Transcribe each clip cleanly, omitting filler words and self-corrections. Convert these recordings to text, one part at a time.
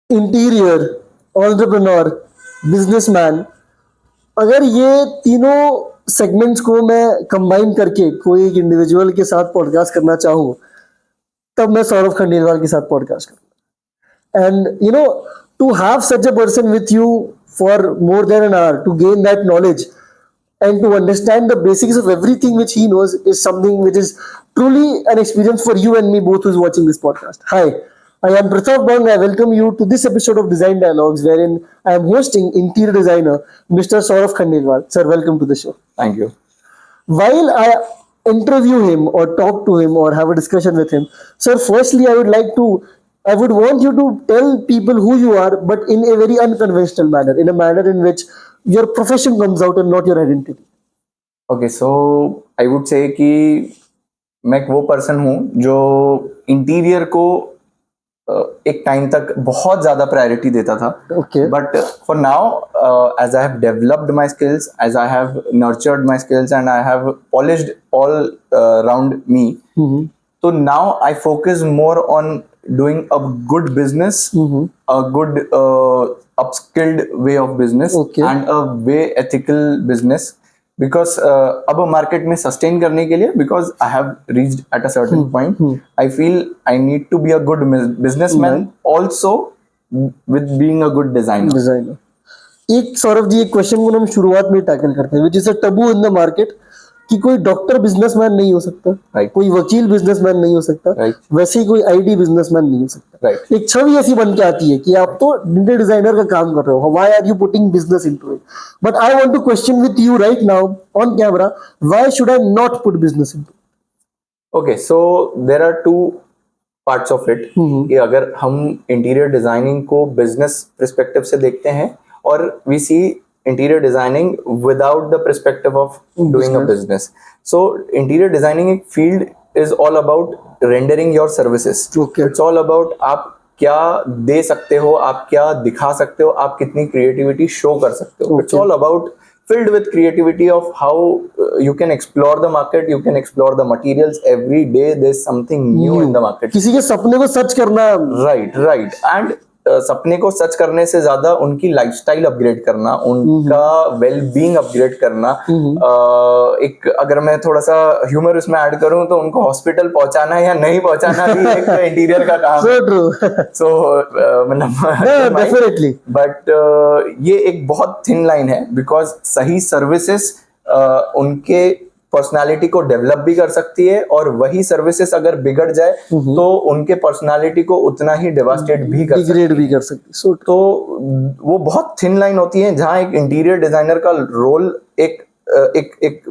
Interior, entrepreneur, businessman, अगर ये तीनों सेगमेंट्स को मैं कंबाइन करके कोई एक इंडिविजुअल के साथ पॉडकास्ट करना चाहूँ, तब मैं सौरभ खंडेलवाल के साथ पॉडकास्ट करूँ। And to have such a person with you for more than an hour to gain that knowledge and to understand the basics of everything which he knows is something which is truly an experience for you and me both who's watching this podcast. Hi, I am Pratap Bang. I welcome you to this episode of Design Dialogues, wherein I am hosting interior designer Mr. Saurav Khandelwal. Sir, welcome to the show. Thank you. While I interview him or talk to him or have a discussion with him, sir, firstly, I would want you to tell people who you are, but in a very unconventional manner, in a manner in which your profession comes out and not your identity. Okay, so I would say कि मैं एक वो person हूँ जो interior को एक time तक बहुत ज्यादा प्रायोरिटी देता था. Okay. But for now as I have developed my skills, as I have nurtured my skills and I have polished all around me, so now I focus more on doing a good business, a good upskilled way of business, Okay. and a way ethical business, because अब market में sustain करने के लिए, because I have reached at a certain point, I feel I need to be a good businessman also with being a good designer. एक सौरभ जी, एक question को हम शुरुआत में टैकल करते हैं, which is a taboo in the market, कि कोई डॉक्टर बिजनेसमैन नहीं हो सकता, Right. कोई वकील बिजनेसमैन नहीं हो सकता, Right. वैसे ही कोई आईटी बिजनेसमैन नहीं हो सकता. Right. एक छवि ऐसी बन के आती है कि आप तो इंटीरियर डिजाइनर का काम कर रहे हो, why are you putting business into it? But I want to question with you right now on camera, why should I not put business into? Okay, so there are two parts of it. कि अगर हम interior designing को business perspective से देखते हैं, और we see interior designing without the perspective of doing a business. So interior designing एक field is all about rendering your services. Okay. It's all about आप क्या दे सकते हो, आप क्या दिखा सकते हो, आप कितनी क्रिएटिविटी शो कर सकते हो. It's Okay. All about filled with creativity of how you can explore the market, you can explore the materials. Every day there's something new in the market. किसी के सपने को सच करना. right and सपने को सच करने से ज्यादा उनकी लाइफस्टाइल अपग्रेड करना, उनका वेल बीइंग अपग्रेड करना. एक अगर मैं थोड़ा सा ह्यूमर उसमें ऐड करूं तो उनको हॉस्पिटल पहुंचाना या नहीं पहुंचाना भी एक इंटीरियर का काम है. So true. सो मतलब डेफिनेटली. बट ये एक बहुत थिन लाइन है, बिकॉज सही सर्विसेज उनके पर्सनालिटी को डेवलप भी कर सकती है, और वही सर्विसेज अगर बिगड़ जाए तो उनके पर्सनालिटी को उतना ही डेवास्टेट भी कर सकती है. डिग्रेड भी कर सकती है. So तो वो बहुत थिन लाइन होती है जहां एक इंटीरियर डिजाइनर का रोल एक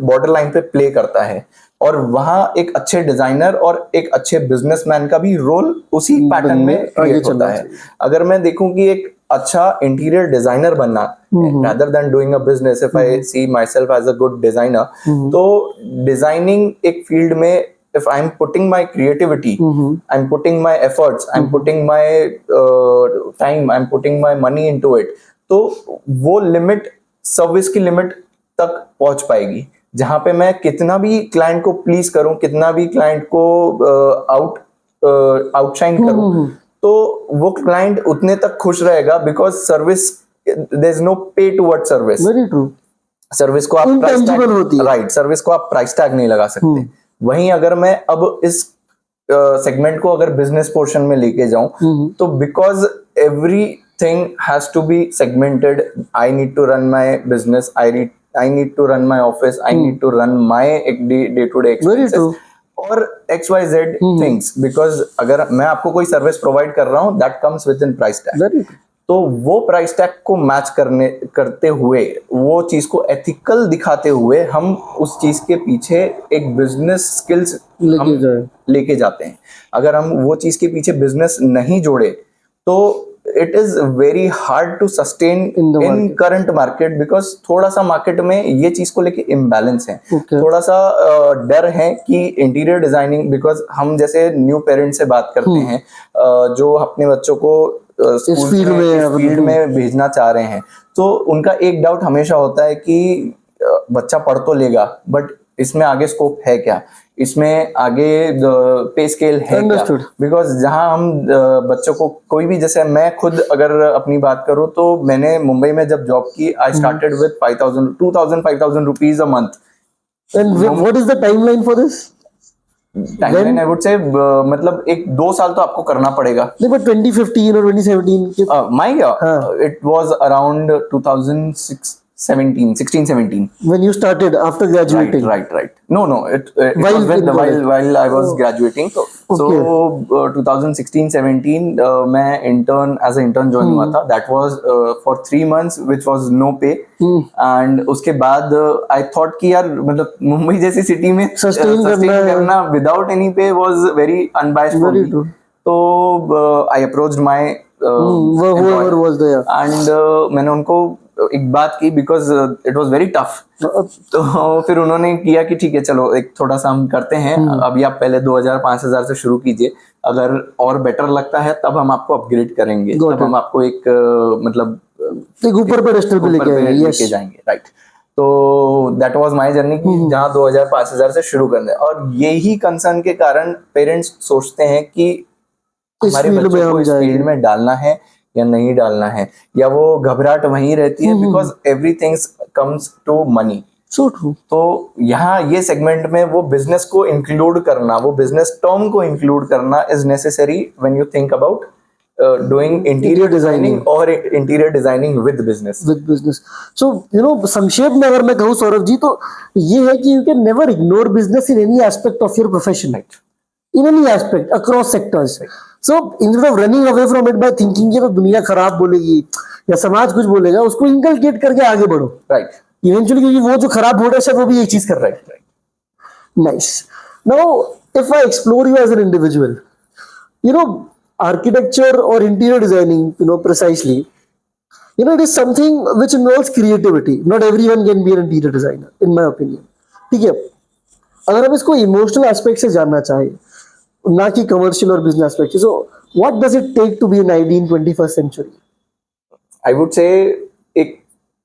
बॉर्डर लाइन पे प्ले करता है, और वहां एक अच्छे डिजाइनर और एक अच्छे बिजनेसमैन का भी रोल उसी पैटर्न में क्रिएट होता है. अगर मैं देखूं कि एक अच्छा इंटीरियर डिजाइनर बनना, rather than doing a business, if I see myself as a good designer, तो डिजाइनिंग एक फील्ड में if I'm putting my creativity, I'm putting my efforts, I'm putting my time, I'm putting my money into it, तो वो limit service की limit तक पहुंच पाएगी, जहां पे मैं कितना भी क्लाइंट को प्लीज करूं, कितना भी क्लाइंट को आउटशाइन करूं, तो वो क्लाइंट उतने तक खुश रहेगा, because service there is no pay toward service. Very true. Service को आप Intangible होती है. राइट, सर्विस को आप प्राइस टैग नहीं लगा सकते. वहीं अगर मैं अब इस सेगमेंट को अगर बिजनेस पोर्शन में लेके जाऊं, तो because everything has to be segmented, I need to run my business, I need to run my office, I need to run my day-to-day expenses. Very true. और XYZ things, because अगर मैं आपको कोई service provide कर रहा हूँ, that comes within price tag. Very true. तो वो प्राइस टैग को मैच करते हुए, वो चीज को एथिकल दिखाते हुए, हम उस चीज के पीछे एक बिजनेस स्किल्स लेके जाते हैं. अगर हम वो चीज के पीछे बिजनेस नहीं जोड़े, तो it is very hard to sustain in current market, because थोड़ा सा मार्केट में ये चीज को लेके इम्बैलेंस है. थोड़ा सा डर है कि इंटीरियर डिजाइनिंग, बिकॉज हम जैसे न्यू पेरेंट्स से बात करते हैं जो अपने बच्चों को इस फील्ड में भेजना चाह रहे हैं, तो उनका एक डाउट हमेशा होता है कि बच्चा पढ़ तो लेगा, बट इसमें आगे स्कोप है क्या, इसमें आगे पे स्केल है क्या, Understood. बिकॉज जहां हम बच्चों को कोई भी, जैसे मैं खुद अगर अपनी बात करूं तो मैंने मुंबई में जब जॉब की, I started with 5,000 rupees a month. And what is the timeline for this? Timeline I would से मतलब एक 2 साल तो आपको करना पड़ेगा. नहीं, but 2015 और 2017 के my it was around 2016-17 when you started after graduating. right. No, it While was in college. while I was graduating. So 2016-17 मैं as an intern join हुआ था. That was for 3 months, which was no pay. And उसके बाद I thought कि यार मतलब मुंबई जैसी city में Sustain करना without any pay was very unbiased for Very me. true. तो I approached my whoever was there. and मैंने उनको एक बात की, because it was very tough. तो फिर उन्होंने किया कि ठीक है चलो एक थोड़ा सा हम करते हैं, अभी आप पहले 2,000-5,000 से शुरू कीजिए, अगर और बेटर लगता है तब हम आपको अपग्रेड करेंगे, तब हम आपको एक मतलब एक ऊपर पेडेस्टल पे लेके जाएंगे. राइट. तो दैट वाज माय जर्नी कि जहाँ 2,000-5,000 से शुरू करना है. और यही कंसर्न के कारण पेरेंट्स सोचते हैं कि हमारे बच्चों को इस फील्ड में डालना है या नहीं डालना है, या वो घबराहट वहीं रहती है, because everything comes to money. So true. तो यहाँ ये सेगमेंट में वो बिजनेस को इंक्लूड करना, वो बिजनेस टर्म को इंक्लूड करना is necessary when you think about doing interior designing और interior designing with business. So you know संक्षेप में अगर मैं कहूँ सौरभ जी, तो ये है कि you can never ignore business in any aspect of your profession, in any aspect across sectors. So instead of running away from it by thinking ये तो दुनिया खराब बोलेगी या समाज कुछ बोलेगा, उसको इनकलकेट करके आगे बढ़ो. राइट. इवेंचुअली क्योंकि वो जो खराब हो रहा है शायद वो भी एक चीज कर रहा है. Nice. Now if I explore you as an individual, you know, architecture or interior designing, you know, precisely, you know, it is something which involves creativity. Not everyone can be an interior designer, in my opinion. ठीक है. अगर हम इसको emotional aspect से जानना चाहें, ना कि कमर्शियल और business aspect, so what does it take to be an ID in 21st century? I would say एक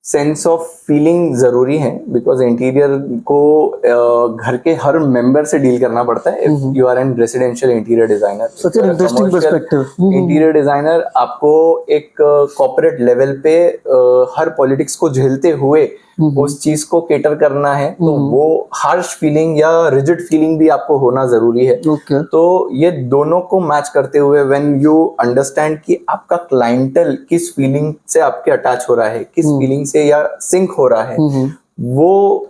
सेंस ऑफ फीलिंग जरूरी है, बिकॉज इंटीरियर को घर के हर मेंबर से डील करना पड़ता है. If you are an residential interior designer, such an interesting perspective. Interior designer आपको एक कॉर्पोरेट लेवल पे हर पॉलिटिक्स को झेलते हुए उस चीज को केटर करना है, तो वो हार्श फीलिंग या रिजिड फीलिंग भी आपको होना जरूरी है. तो ये दोनों को मैच करते हुए व्हेन यू अंडरस्टैंड कि आपका क्लाइंटल किस फीलिंग से आपके अटैच हो रहा है, किस फीलिंग से या सिंक हो रहा है, वो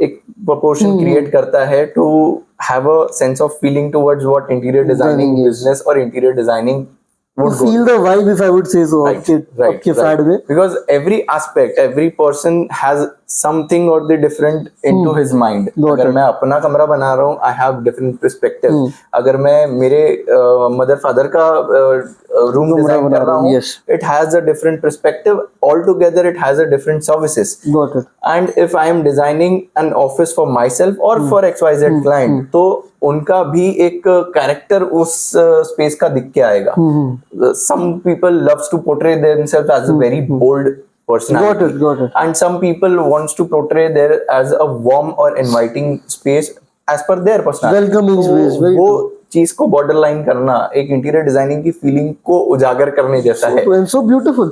एक प्रोपोर्शन क्रिएट करता है to have a sense of feeling towards what interior designing business और interior designing would feel the vibe, if I would say so. Right. Because every aspect, every person has something or the different into his mind. अगर मैं अपना कमरा बना रहा हूँ, I have different perspective. अगर मैं मेरे मदर फादर का रूम डिजाइन कर रहा हूँ, it has a different perspective. Altogether, it has a different services. Got it. And if I am designing an office for myself or for XYZ client, तो उनका भी एक कैरेक्टर उस space का दिख के आएगा. Some people loves to portray themselves as a very bold personality. Got it. And some people wants to portray there as a warm or inviting space as per their personality. Welcoming space. वो चीज को border line करना एक interior designing की feeling को उजागर करने जैसा है. And so beautiful.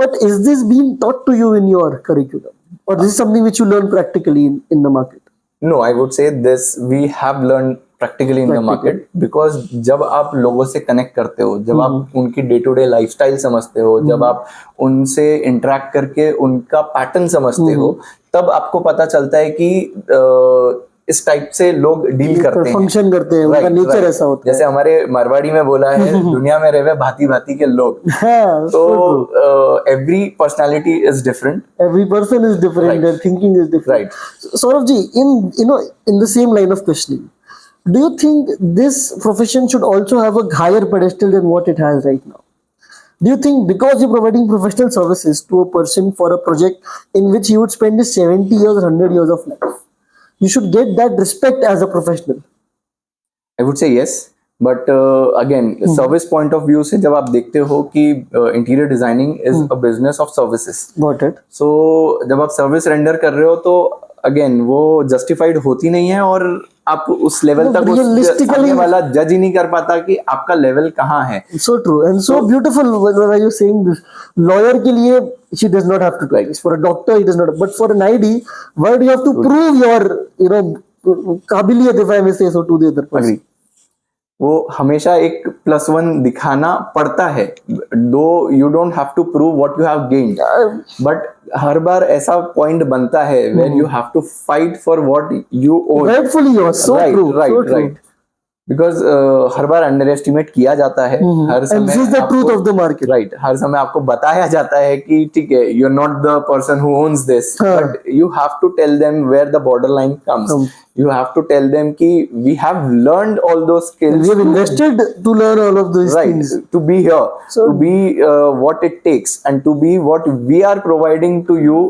But is this being taught to you in your curriculum, or this is something which you learn practically in the market? No, I would say this we have learned practically in the market, because जब आप लोगों से connect करते हो, जब आप उनकी day to day lifestyle समझते हो, जब आप उनसे इंटरेक्ट करके उनका पैटर्न समझते हो, तब आपको पता चलता है कि इस टाइप से लोग डील करते हैं, फंक्शन करते हैं, उनका नेचर ऐसा होता है. जैसे हमारे मारवाड़ी में बोला है, दुनिया में रहे भांति भांति के लोग. तो every personality is different, every person is different, their thinking is different. Saurabh ji, in the same line of questioning, do you think this profession should also have a higher pedestal than what it has right now? Do you think because you're providing professional services to a person for a project in which he would spend his 70 years or 100 years of life, you should get that respect as a professional? I would say yes, but again, service point of view से जब आप देखते हो कि interior designing is a business of services. Got it. So जब आप service render कर रहे हो, तो अगेन वो जस्टिफाइड होती नहीं है, और आप उस लेवल No, तक realistically- सामने वाला जज ही नहीं कर पाता कि आपका लेवल कहाँ है. So true and so beautiful when you saying this. Lawyer के लिए she does not have to do this. For a doctor he does not. But for an ID, why do you have to prove your काबिलियत, if I may say so, to the other person? Agree. वो हमेशा एक +1 दिखाना पड़ता है, though you don't have to prove what you have gained, but हर बार ऐसा पॉइंट बनता है where you have to fight for what you own. Rightfully yours. So right true. Right So true. Right. Because हर बार underestimate किया जाता है, हर And this is the truth of the market. Right, हर समय आपको बताया जाता है कि ठीक है, you are not the person who owns this, but you have to tell them where the border line comes. You have to tell them कि we have learned all those skills. We have invested to learn all of these right, things. to be here, So- to be what it takes, and to be what we are providing to you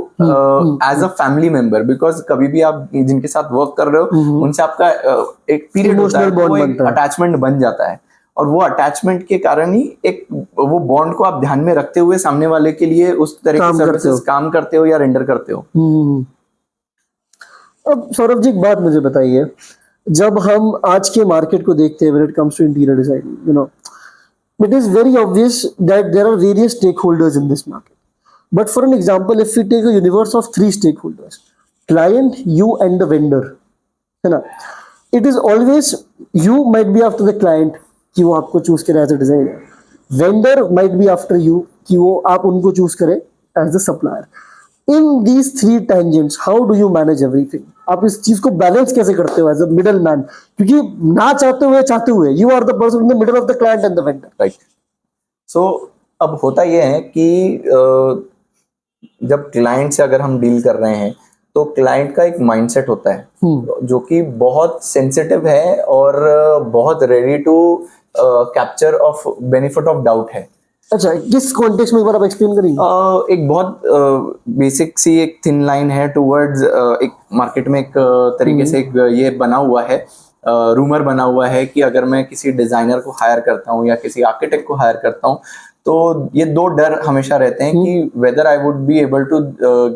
as a family member. Because कभी भी आप जिनके साथ work कर रहे हो, उनसे आपका एक पीरियड होता है, Emotional bond वो एक बनता है। अटैचमेंट बन जाता है, और वो अटैचमेंट के कारण ही एक वो बॉन्ड को आप ध्यान में रखते हुए सामने वाले के लिए उस तरह काम की करते सर्विसेज काम करते हो या रेंडर करते हो. अब सौरभ जी एक बात मुझे बताइए, जब हम आज के मार्केट को देखते हैं, when it comes to interior design, it is very obvious that there are various stakeholders in this market. But for an example, if we take a universe of 3 stakeholders, client, you and the vendor, है ना, it is always you might be after the client कि वो आपको choose करे as a designer, vendor might be after you कि वो आप उनको चूज करे as the supplier. In these 3 tangents, how do you manage everything? आप इस चीज को बैलेंस कैसे करते हो एज अ मिडल मैन? क्योंकि ना चाहते हुए you are the person in the middle of the client and the vendor. Right. So अब होता यह है कि जब क्लाइंट से अगर हम डील कर रहे हैं, तो क्लाइंट का एक माइंडसेट होता है जो कि बहुत सेंसिटिव है और बहुत ready to capture of benefit of doubt है. अच्छा, किस कॉन्टेक्स्ट में एक बार आप एक्सप्लेन करेंगे? एक बहुत बेसिक सी एक थिन लाइन है टुवर्ड्स एक मार्केट में एक तरीके से एक ये बना हुआ है, रूमर बना हुआ है कि अगर मैं किसी डिजाइनर को हायर करता हूँ या किसी आर्किटेक्ट को हायर करता हूँ, तो ये 2 डर हमेशा रहते हैं कि whether I would be able to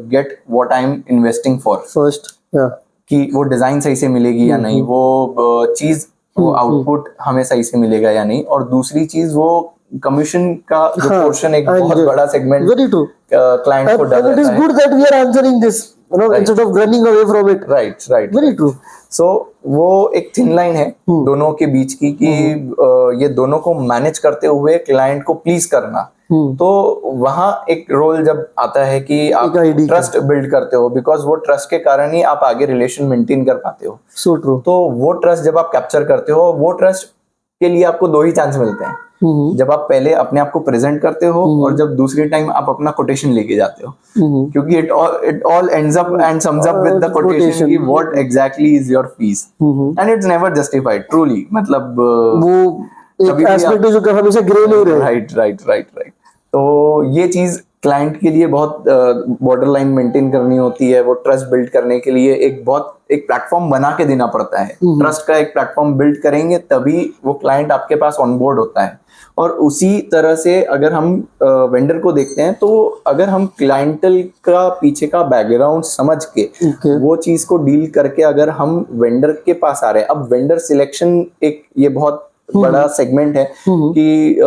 get what I am investing for. First कि वो डिजाइन सही से मिलेगी या नहीं, वो चीज वो आउटपुट हमें सही से मिलेगा या नहीं, और दूसरी चीज वो कमीशन का जो पोर्शन एक बहुत बड़ा सेगमेंट वेरी ट्रू क्लाइंट को डर इट इज रहता है. Good that we are answering this instead of running away from it. Right right. Very true. So वो एक थिन लाइन है दोनों के बीच की कि ये दोनों को मैनेज करते हुए क्लाइंट को प्लीज करना. तो वहां एक रोल जब आता है कि आप ट्रस्ट बिल्ड करते हो, बिकॉज वो ट्रस्ट के कारण ही आप आगे रिलेशन मेंटेन कर पाते हो. सो ट्रू. तो वो ट्रस्ट जब आप कैप्चर करते हो, वो ट्रस्ट के लिए आपको 2 ही चांस मिलते हैं. जब आप पहले अपने आप को प्रेजेंट करते हो और जब दूसरी टाइम आप अपना कोटेशन लेके जाते हो, क्योंकि it all ends up and sums up with the quotation कि what exactly is your fees, and it's never justified truly. मतलब वो एक एस्पेक्ट जो कि हमेशा ग्रे नहीं रहे. Right right right right. तो ये चीज क्लाइंट के लिए बहुत बॉर्डर लाइन मेंटेन करनी होती है. वो ट्रस्ट बिल्ड करने के लिए एक प्लेटफॉर्म बना के देना पड़ता है. ट्रस्ट का एक प्लेटफॉर्म बिल्ड करेंगे तभी वो क्लाइंट आपके पास ऑनबोर्ड होता है. और उसी तरह से अगर हम वेंडर को देखते हैं, तो अगर हम क्लाइंटल का पीछे का बैकग्राउंड समझ के वो चीज को डील करके अगर हम वेंडर के पास आ रहे हैं, अब वेंडर सिलेक्शन एक ये बहुत बड़ा सेगमेंट है कि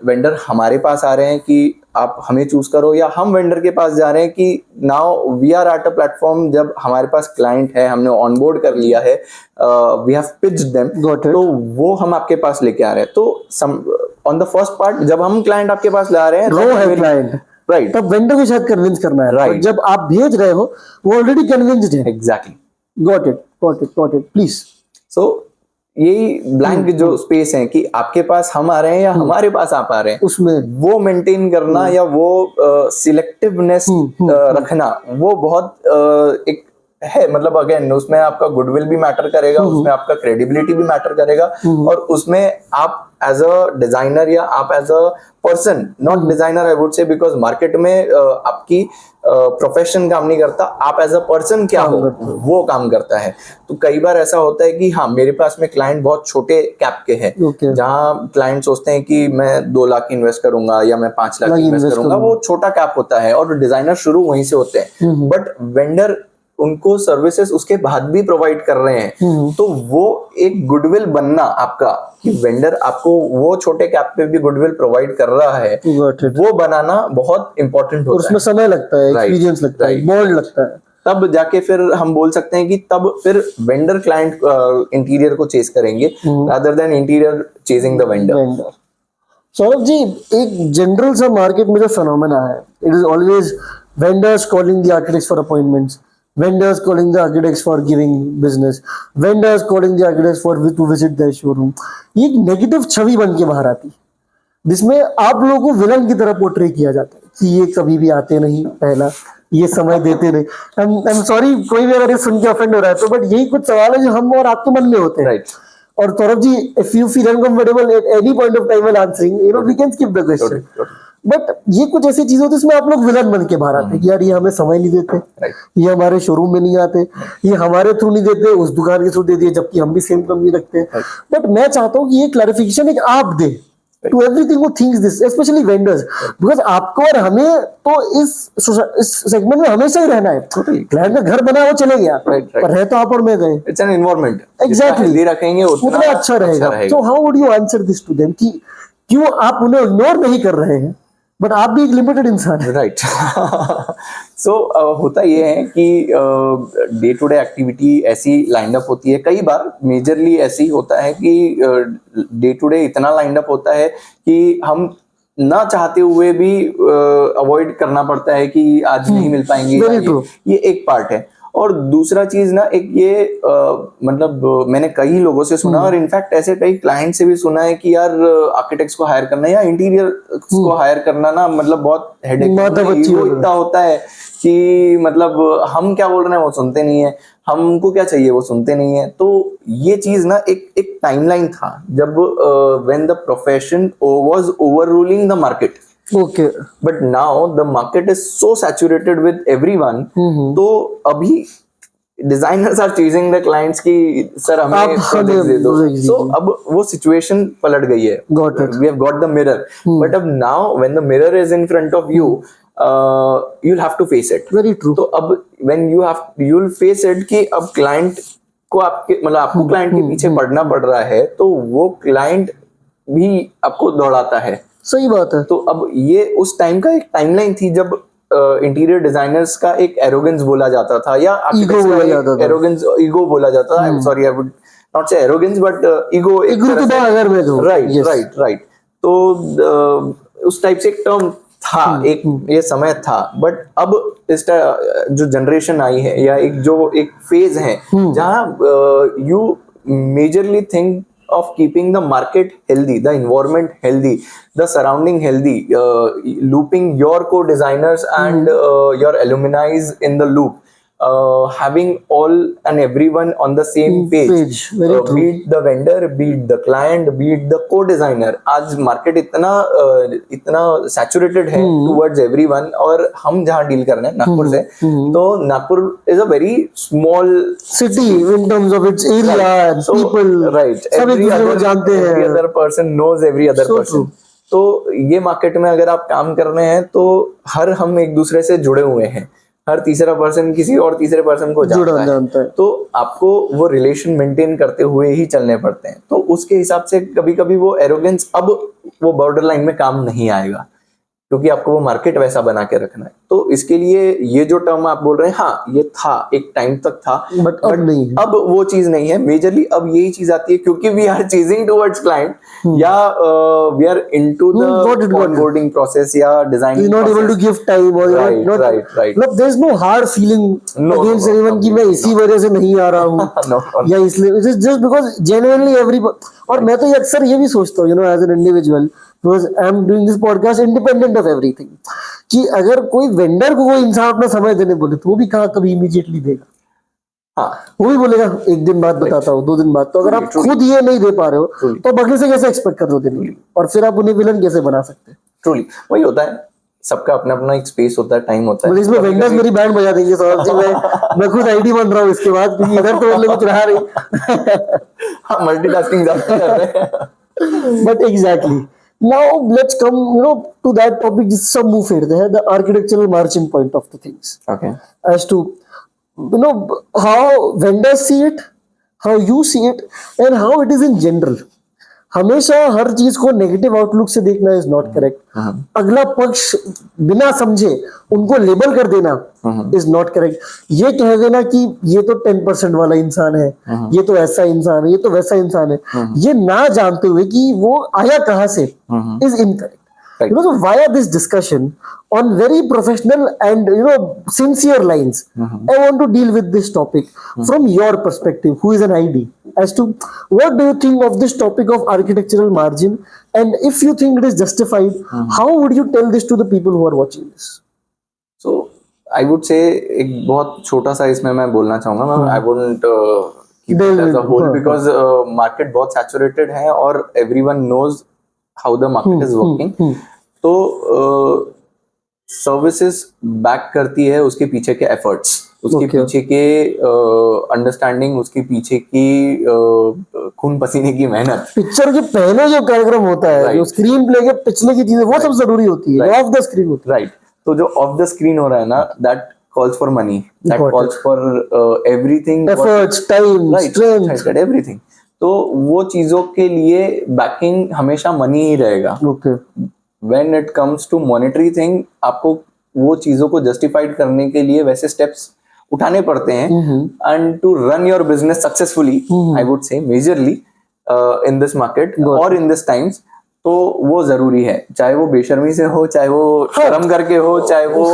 वेंडर हमारे पास आ रहे हैं कि आप हमें चूज करो, या हम वेंडर के पास जा रहे हैं कि now we are at a platform, जब हमारे पास क्लाइंट है, हमने ऑनबोर्ड कर लिया है, वी हैव पिच्ड देम, तो वो हम आपके पास लेके आ रहे हैं. तो ऑन द फर्स्ट पार्ट जब हम क्लाइंट आपके पास ला रहे हैं, रो है क्लाइंट, राइट, तब वेंडर को शायद कन्विंस करना है. राइट. जब आप भेज रहे हो वो ऑलरेडी कन्विंस्ड है. Exactly. Got it please. So यही ब्लैंक जो स्पेस है कि आपके पास हम आ रहे हैं या हमारे पास आप आ रहे हैं, उसमें वो मेंटेन करना या वो सिलेक्टिवनेस रखना, वो बहुत एक है. मतलब अगेन उसमें आपका गुडविल भी मैटर करेगा, उसमें आपका क्रेडिबिलिटी भी मैटर करेगा, और उसमें आप एज अ डिजाइनर या आप as a person, not designer I would say, because market में आपकी प्रोफेशन काम नहीं करता, आप एज अ पर्सन क्या हो वो काम करता है. तो कई बार ऐसा होता है कि हाँ, मेरे पास में क्लाइंट बहुत छोटे कैप के हैं, जहाँ क्लाइंट सोचते हैं कि मैं 2 लाख इन्वेस्ट करूंगा या मैं 5 लाख इन्वेस्ट करूंगा, वो छोटा कैप होता है और डिजाइनर शुरू वहीं से होते हैं. बट वेंडर उनको सर्विसेज उसके बाद भी प्रोवाइड कर रहे हैं, तो वो एक गुडविल बनना आपका, कि वेंडर आपको वो छोटे कैप पे भी गुडविल प्रोवाइड कर रहा है, Got it. वो बनाना बहुत इंपॉर्टेंट और होता उसमें है। समय लगता है, Right, एक्सपीरियंस लगता है, right. बॉन्ड लगता है। तब जाके फिर हम बोल सकते हैं कि तब फिर वेंडर क्लाइंट इंटीरियर को चेस करेंगे rather than interior chasing the vendor. Vendor. Saurabh ji, एक जनरल सा मार्केट में जो फिनोमेना है, it is always vendors calling the architects for appointments, vendors calling the architects for giving business, vendors calling the architects for to visit their showroom। ये एक negative छवि बन के बाहर आती है, जिसमें आप लोगों को विलन की तरह पोर्ट्रे किया जाता है कि ये कभी भी आते नहीं, पहला ये समय देते नहीं। आई एम सॉरी कोई भी अगर ये सुन के ऑफेंड हो रहा है तो, बट यही कुछ सवाल है जो हम और आपके मन में होते हैं। राइट। और Saurabh ji, if you feel uncomfortable at any point of time while answering, you know, we can skip the question. But ये कुछ ऐसी चीजें होती है इसमें आप लोग विलन बन के बाहर आते हैं कि यार ये हमें समय नहीं देते, ये हमारे शोरूम में नहीं आते, ये हमारे थ्रू नहीं देते, उस दुकान के थ्रू दे दिए, जबकि हम भी सेम कंपनी रखते हैं। बट मैं चाहता हूँ कि ये क्लैरिफिकेशन एक आप दे to everything who thinks this, specially vendors, because आपको और हमें तो इस सेगमेंट में हमेशा ही रहना है। क्लाइंट का घर बना वो चले गया, पर है तो आप और मैं गए। इट्स एन एनवायरनमेंट, एग्जैक्टली, रखेंगे उतना अच्छा रहेगा। तो how would you answer this to them कि क्यों आप उन्हें इग्नोर नहीं कर रहे हैं, बट आप भी एक लिमिटेड इंसान हैं। राइट। सो होता ये है कि डे टू डे एक्टिविटी ऐसी लाइंड अप होती है, कई बार मेजरली ऐसी होता है कि डे टू डे इतना लाइंड अप होता है कि हम ना चाहते हुए भी अवॉइड करना पड़ता है कि आज नहीं मिल पाएंगे। ये एक पार्ट है। और दूसरा चीज ना, एक ये मतलब मैंने कई लोगों से सुना, और इनफैक्ट ऐसे कई क्लाइंट से भी सुना है कि यार आर्किटेक्ट्स को हायर करना या इंटीरियर को हायर करना ना, मतलब बहुत हेडेक इतना होता है कि मतलब हम क्या बोल रहे हैं वो सुनते नहीं है, हमको क्या चाहिए वो सुनते नहीं है। तो ये चीज ना एक टाइमलाइन था जब when the profession was over ruling the market. Okay. But now the market is so saturated with everyone, तो अभी designers are chasing the clients की सर हमें projects दे दो। So अब वो situation पलट गई है। Got it. We have got the mirror, but अब now when the mirror is in front of you, you'll have to face it. Very true. तो अब when you'll face it कि अब client को आपके मतलब आपको client के पीछे पड़ना पड़ रहा है, तो वो client भी आपको दौड़ाता है। सही बात है। तो अब ये उस टाइम का एक टाइमलाइन थी जब इंटीरियर डिजाइनर्स का एक एरोगेंस बोला जाता था, या ईगो बोला जाता था। एरोगेंस, ईगो बोला जाता था। सॉरी, आई वुड नॉट से एरोगेंस, बट ईगो एक तरह से। राइट। तो उस टाइप से एक टर्म था, एक ये समय था। बट अब इस जो जनरेशन आई है, या एक फेज है जहाँ you majorly think of keeping the market healthy, the environment healthy, the surrounding healthy, looping your co-designers and your alumni in the loop, having all and everyone on the same page. Be it the vendor, be it the client, be it the co-designer. आज market इतना saturated है towards everyone, और हम जहाँ deal कर रहे हैं नागपुर से, तो Nagpur is a very small city in terms of its area, so, people, right, every other person knows every other person. तो ये मार्केट में अगर आप काम कर रहे हैं तो हम एक दूसरे से जुड़े हुए हैं, हर तीसरा पर्सन किसी और तीसरे पर्सन को जानता है, तो आपको वो रिलेशन मेंटेन करते हुए ही चलने पड़ते हैं। तो उसके हिसाब से कभी कभी वो एरोगेंस अब वो बॉर्डर लाइन में काम नहीं आएगा, क्योंकि आपको वो मार्केट वैसा बना के रखना है। तो इसके लिए ये जो टर्म आप बोल रहे हैं, हाँ ये था, एक टाइम तक था, बट अब वो चीज नहीं है। मेजरली अब यही चीज आती है क्योंकि we are chasing towards client, या we are into the onboarding process या designing, not able to give time, और राइट, मतलब there is no hard feeling against anyone कि मैं इसी वजह से नहीं आ रहा हूँ या इसलिए, it is just because genuinely every. और मैं तो अक्सर ये भी सोचता हूँ, you know, as an individual, because I am doing this podcast independent of everything, कि अगर कोई वेंडर को कोई इंसान अपना समय देने बोले तो वो भी कहाँ कभी इमीडिएटली देगा। हाँ, वो भी बोलेगा एक दिन बाद बताता हूँ, 2 दिन बाद। तो अगर आप खुद ये नहीं दे पा रहे हो तो बाकी से कैसे एक्सपेक्ट कर 2 दिन के लिए, और फिर आप उन्हें विलन कैसे बना सकते हैं। ट्रूली वही होता है, सबका अपना अपना एक स्पेस होता है, टाइम होता है। इसमें वेंडर्स मेरी बैंड बजा देंगे सौरभ जी, मैं खुद आईडी बन रहा हूँ इसके बाद, क्योंकि इधर तो मतलब कुछ रहा नहीं। हाँ, मल्टीटास्किंग ज़्यादा कर रहे हैं। But exactly, now let's come, you know, to that topic जिससे हम मुंह फेरते हैं, the architectural margin point of the things. Okay. As to you know, how vendors see it, how you see it, and how it is in general. हमेशा हर चीज को negative outlook से देखना is not correct. अगला पक्ष बिना समझे उनको लेबल कर देना इज नॉट करेक्ट. ये कह देना कि ये तो 10% वाला इंसान है, ये तो ऐसा इंसान है, ये तो वैसा इंसान है, ये ना जानते हुए कि वो आया कहां से is incorrect. Right. So via this discussion on very professional and sincere lines, I want to deal with this topic from your perspective, who is an ID, as to what do you think of this topic of architectural margin, and if you think it is justified, how would you tell this to the people who are watching this? So I would say एक बहुत छोटा सा इसमें मैं बोलना चाहूंगा. I wouldn't keep it as a whole because market बहुत saturated है और everyone knows how the market is working. तो सर्विसेज बैक करती है उसके पीछे के एफर्ट्स, उसके पीछे के अंडरस्टैंडिंग, उसके पीछे की खून पसीने की मेहनत. पिक्चर के पहले जो कार्यक्रम होता है, जो स्क्रीन प्ले के पिछले की चीजें, वो सब जरूरी होती है, ऑफ द स्क्रीन होती है. राइट. तो जो ऑफ द स्क्रीन हो रहा है ना, that calls for money, that calls for everything, efforts, time, strength, everything. तो वो चीजों के लिए बैकिंग हमेशा मनी ही रहेगा. When it comes to monetary thing, आपको वो चीजों को जस्टिफाइड करने के लिए वैसे स्टेप्स उठाने पड़ते हैं. And to run your business successfully, I would say majorly in this market और इन दिस टाइम्स, तो वो जरूरी है. चाहे वो बेशर्मी से हो, चाहे वो शर्म करके हो, चाहे वो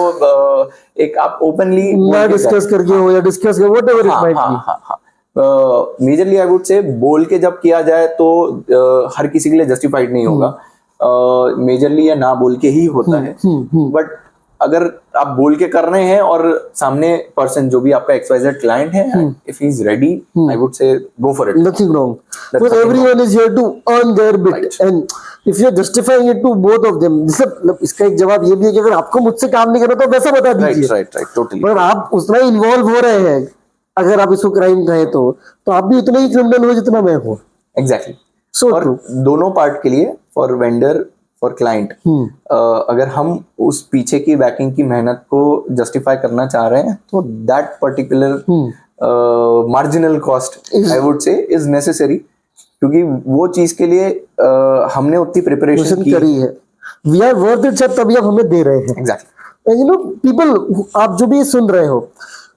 एक आप ओपनली डिस्कस करके हो या डिस्कस कर whatever it might be. Majorly I would से बोल के जब किया जाए तो हर किसी के लिए जस्टिफाइड नहीं होगा. मेजरली या ना बोल के ही होता है. बट अगर आप बोल के कर रहे हैं और सामने पर्सन जो भी आपका XYZ क्लाइंट है, if he is ready, I would say go for it. Nothing wrong, because everyone is here to earn their bit, and if you are justifying it to both of them, इसका एक जवाब ये भी है कि अगर आपको मुझसे काम नहीं करना तो वैसा बता दीजिए. Right, totally. पर आप उतना इन्वॉल्व हो रहे हैं, अगर आप इसको क्राइम कहें तो आप भी उतने ही क्रिमिनल हो जितना मैं हूँ. एग्जैक्टली. और दोनों पार्ट के लिए, फॉर वेंडर, फॉर क्लाइंट, अगर हम उस पीछे की बैकिंग की मेहनत को जस्टिफाई करना चाह रहे हैं तो that particular marginal cost I would से इज नेसेसरी, क्योंकि वो चीज के लिए हमने उतनी प्रिपरेशन करी है. We are worth it sir, तभी आप हमें दे रहे हैं. एग्जैक्टली. पीपल, आप जो भी सुन रहे हो,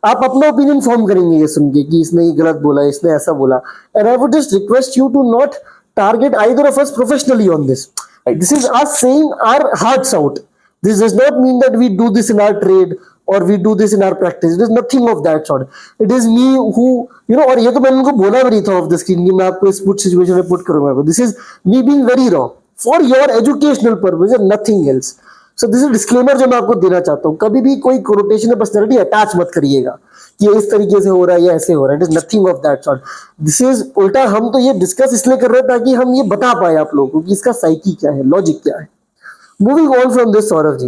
आप अपना ओपिनियन फॉर्म करेंगे ये सुन के कि इसने ये गलत बोला, इसने ऐसा बोला, and I would just request you to not target either of us professionally on this. This is us saying our hearts out. This does not mean that we do this in our trade or we do this in our practice. It is nothing of that sort. It is me who, और ये तो मैंने उनको बोला भी नहीं था of the screen कि मैं आपको इस पुट सिचुएशन में पुट करूंगा. This is me being very raw for your educational purpose and nothing else. So this is disclaimer जो मैं आपको देना चाहता हूँ. कभी भी कोई कोनोटेशन या पर्सनैलिटी अटैच मत करिएगा कि ये इस तरीके से हो रहा है या ऐसे हो रहा है. It is nothing of that sort. This is उल्टा, हम तो ये डिस्कस इसलिए कर रहे हैं ताकि हम ये बता पाए आप लोगों को कि इसका साइकी क्या है, लॉजिक क्या है. Moving on from this, Saurabh ji,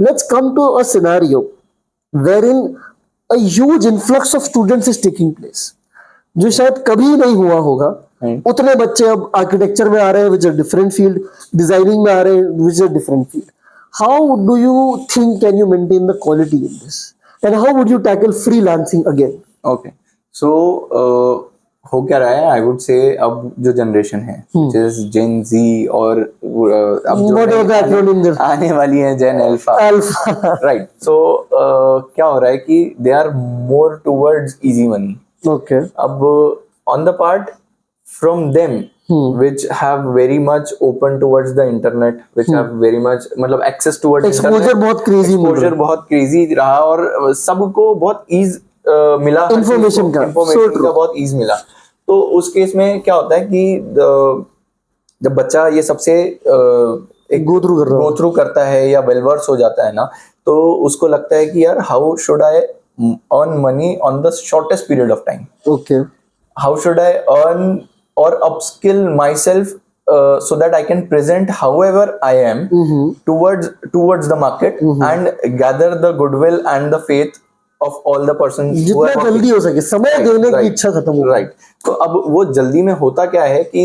let's come to a scenario wherein a huge influx of students is taking place, जो शायद कभी नहीं हुआ होगा. उतने बच्चे अब आर्किटेक्चर में आ रहे हैं which a different field, designing में आ रहे हैं which a different field. How do you think can you maintain the quality in this? And how would you tackle freelancing again? Okay, so हो क्या रहा है, आई वुड से अब जो जनरेशन है, which is Gen Z, और अब जो आने वाली है Gen Alpha. Right. So क्या हो रहा है कि they are more towards easy money. Okay. अब on the part from them, which have very much open towards the internet, which have very much मतलब access towards exposure बहुत crazy, exposure बहुत crazy रहा और सबको बहुत ease मिला, information का बहुत ease मिला. तो उस केस में क्या होता है कि जब बच्चा ये सबसे एक go through करता है या well versed हो जाता है ना, तो उसको लगता है कि यार how should I earn money on the shortest period of time? Okay. How should I earn or upskill myself so that I can present however I am towards the market and gather the goodwill and the faith of all the persons who are जितना जल्दी हो सके, समय देने की इच्छा खत्म हो. राइट. तो अब वो जल्दी में होता क्या है कि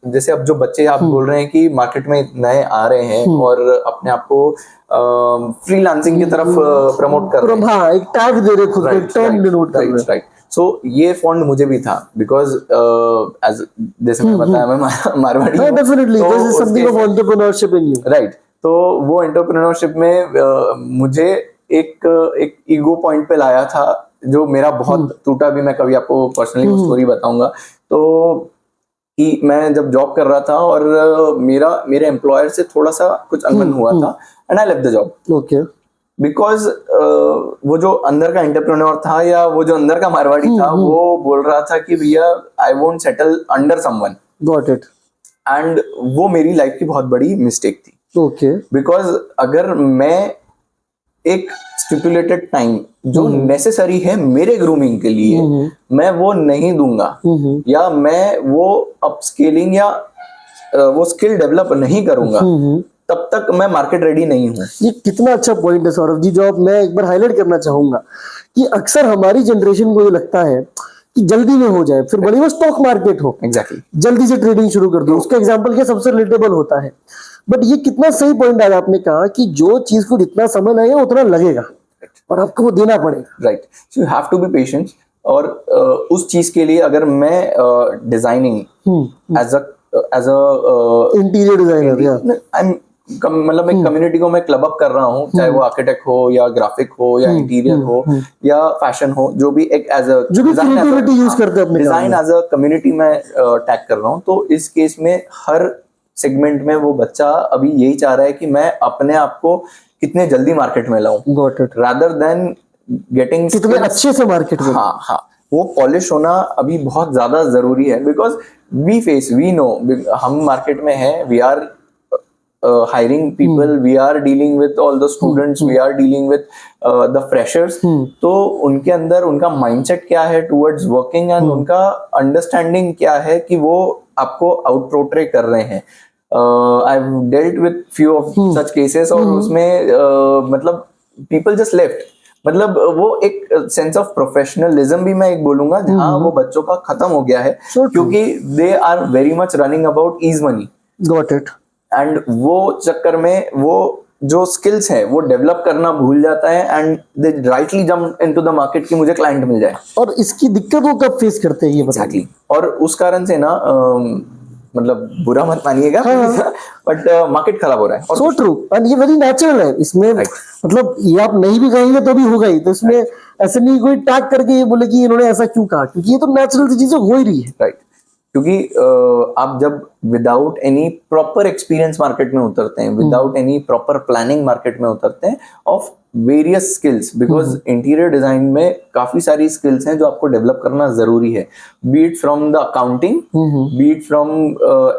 जैसे अब जो बच्चे आप बोल रहे हैं कि मार्केट में नए आ रहे हैं और अपने आप को फ्रीलांसिंग की तरफ प्रमोट कर रहे हैं, हाँ, एक टैग दे रहे खुद को, एक टर्म डिनोट कर रहे हैं। राइट। सो ये फॉन्ट मुझे भी था बिकॉज एज जैसे मैं बताया मैं मारवाड़ी हूँ, डेफिनेटली तो this is something of entrepreneurship in you. Right. तो वो एंटरप्रेन्योरशिप में मुझे एक ईगो पॉइंट पे लाया था जो मेरा बहुत टूटा भी। मैं कभी आपको पर्सनली स्टोरी बताऊंगा। तो कि मैं जब जॉब कर रहा था और मेरे एम्प्लॉयर से थोड़ा सा कुछ अनबन हुआ था and I left the job. Okay. Because वो जो अंदर का एंटरप्रेन्योर था या वो जो अंदर का मारवाड़ी था वो बोल रहा था कि भैया I won't settle under someone. Got it. And वो मेरी लाइफ की बहुत बड़ी मिस्टेक थी। ओके। बिकॉज अगर मैं एक स्टिपुलेटेड टाइम जो नेसेसरी है मेरे ग्रूमिंग के लिए मैं वो नहीं दूंगा या मैं वो अपस्केलिंग या वो स्किल डेवलप नहीं करूंगा तब तक मैं मार्केट रेडी नहीं हूँ। ये कितना अच्छा पॉइंट है सौरभ जी, जो अब मैं एक बार हाईलाइट करना चाहूंगा कि अक्सर हमारी जनरेशन को ये लगता है कि जल्दी में हो जाए, फिर बड़ी वो स्टॉक मार्केट हो, एग्जैक्टली जल्दी से ट्रेडिंग शुरू कर दो। उसका एग्जांपल क्या सबसे रिलेटेबल होता है। बट ये कितना सही पॉइंट आया आपने कहा कि जो चीज को जितना समय लगेगा उतना लगेगा और आपको वो देना पड़ेगा। Right. So you have to be patient. और उस चीज के लिए अगर मैं designing as a interior designer मतलब मैं कम्युनिटी को मैं क्लब अप कर रहा हूँ, चाहे वो आर्किटेक्ट हो या ग्राफिक हो या इंटीरियर हो या फैशन हो, जो भी एक as a design as a community में टैग कर रहा हूँ। तो इस केस में हर सेगमेंट में वो बच्चा अभी यही चाह रहा है कि मैं अपने आप को कितने जल्दी मार्केट में लाऊं, रादर देन गेटिंग कितने अच्छे से मार्केट में। हाँ हाँ, वो पॉलिश होना अभी बहुत ज्यादा जरूरी है। बिकॉज वी नो हम मार्केट में हैं, we are hiring people, we are dealing with all the students, we are dealing with the freshers। तो उनके अंदर उनका mindset क्या है towards working and उनका understanding क्या है कि वो आपको out portray कर रहे हैं। I've dealt with few of such cases और उसमें मतलब people just left। मतलब वो एक सेंस ऑफ प्रोफेशनलिज्म भी मैं एक बोलूंगा जहाँ वो बच्चों का खत्म हो गया है, क्योंकि they are very much running about easy money. Got it. And वो चक्कर में वो जो स्किल्स है वो डेवलप करना भूल जाता है and they rightly jump into the market कि मुझे क्लाइंट मिल जाए। और इसकी दिक्कत वो कब फेस करते हैं ये एग्जैक्टली। और उस कारण से ना मतलब बुरा मत मानिएगा, बट मार्केट खराब हो रहा है। और सो ट्रू, एंड ये वेरी नेचुरल है इसमें। मतलब ये आप नहीं भी कहेंगे तो भी होगा ही, तो इसमें ऐसे नहीं कोई टैग करके ये बोले कि इन्होंने ऐसा क्यों कहा, क्योंकि ये तो नेचुरल सी चीजें हो ही रही है। राइट। क्योंकि आप जब without any proper experience market में उतरते हैं, without any proper planning market में उतरते हैं of various skills, because interior design में काफी सारी स्किल्स हैं जो आपको डेवलप करना जरूरी है। Be it from the accounting, be it from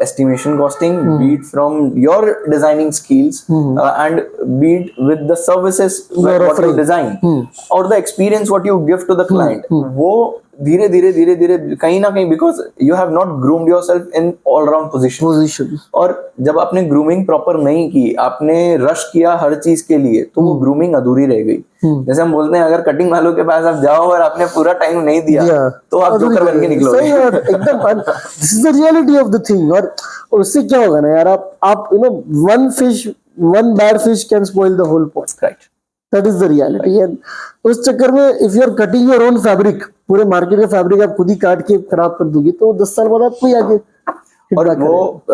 estimation costing, be it from your designing skills and be it with the services what you design और the experience what you give to the client. वो धीरे धीरे कहीं ना कहीं, because you have not groomed yourself in all round position. और जब आपने ग्रूमिंग प्रॉपर नहीं की, आपने रश किया हर चीज के लिए, तो वो ग्रूमिंग अधूरी रह गई। जैसे हम बोलते हैं अगर कटिंग वालों के पास आप जाओ और आपने पूरा टाइम नहीं दिया तो आप जोकर बन के निकलोगे। एकदम this is the reality of the thing. और उससे क्या होगा ना यार, आप you know one bad fish can spoil the whole pot. Right, that is the reality. And उस चक्कर में if you are cutting your own fabric, पूरे मार्केट का फैब्रिक आप खुद ही काट के खराब कर दोगे, तो 10 साल बाद आपको ही आगे और वो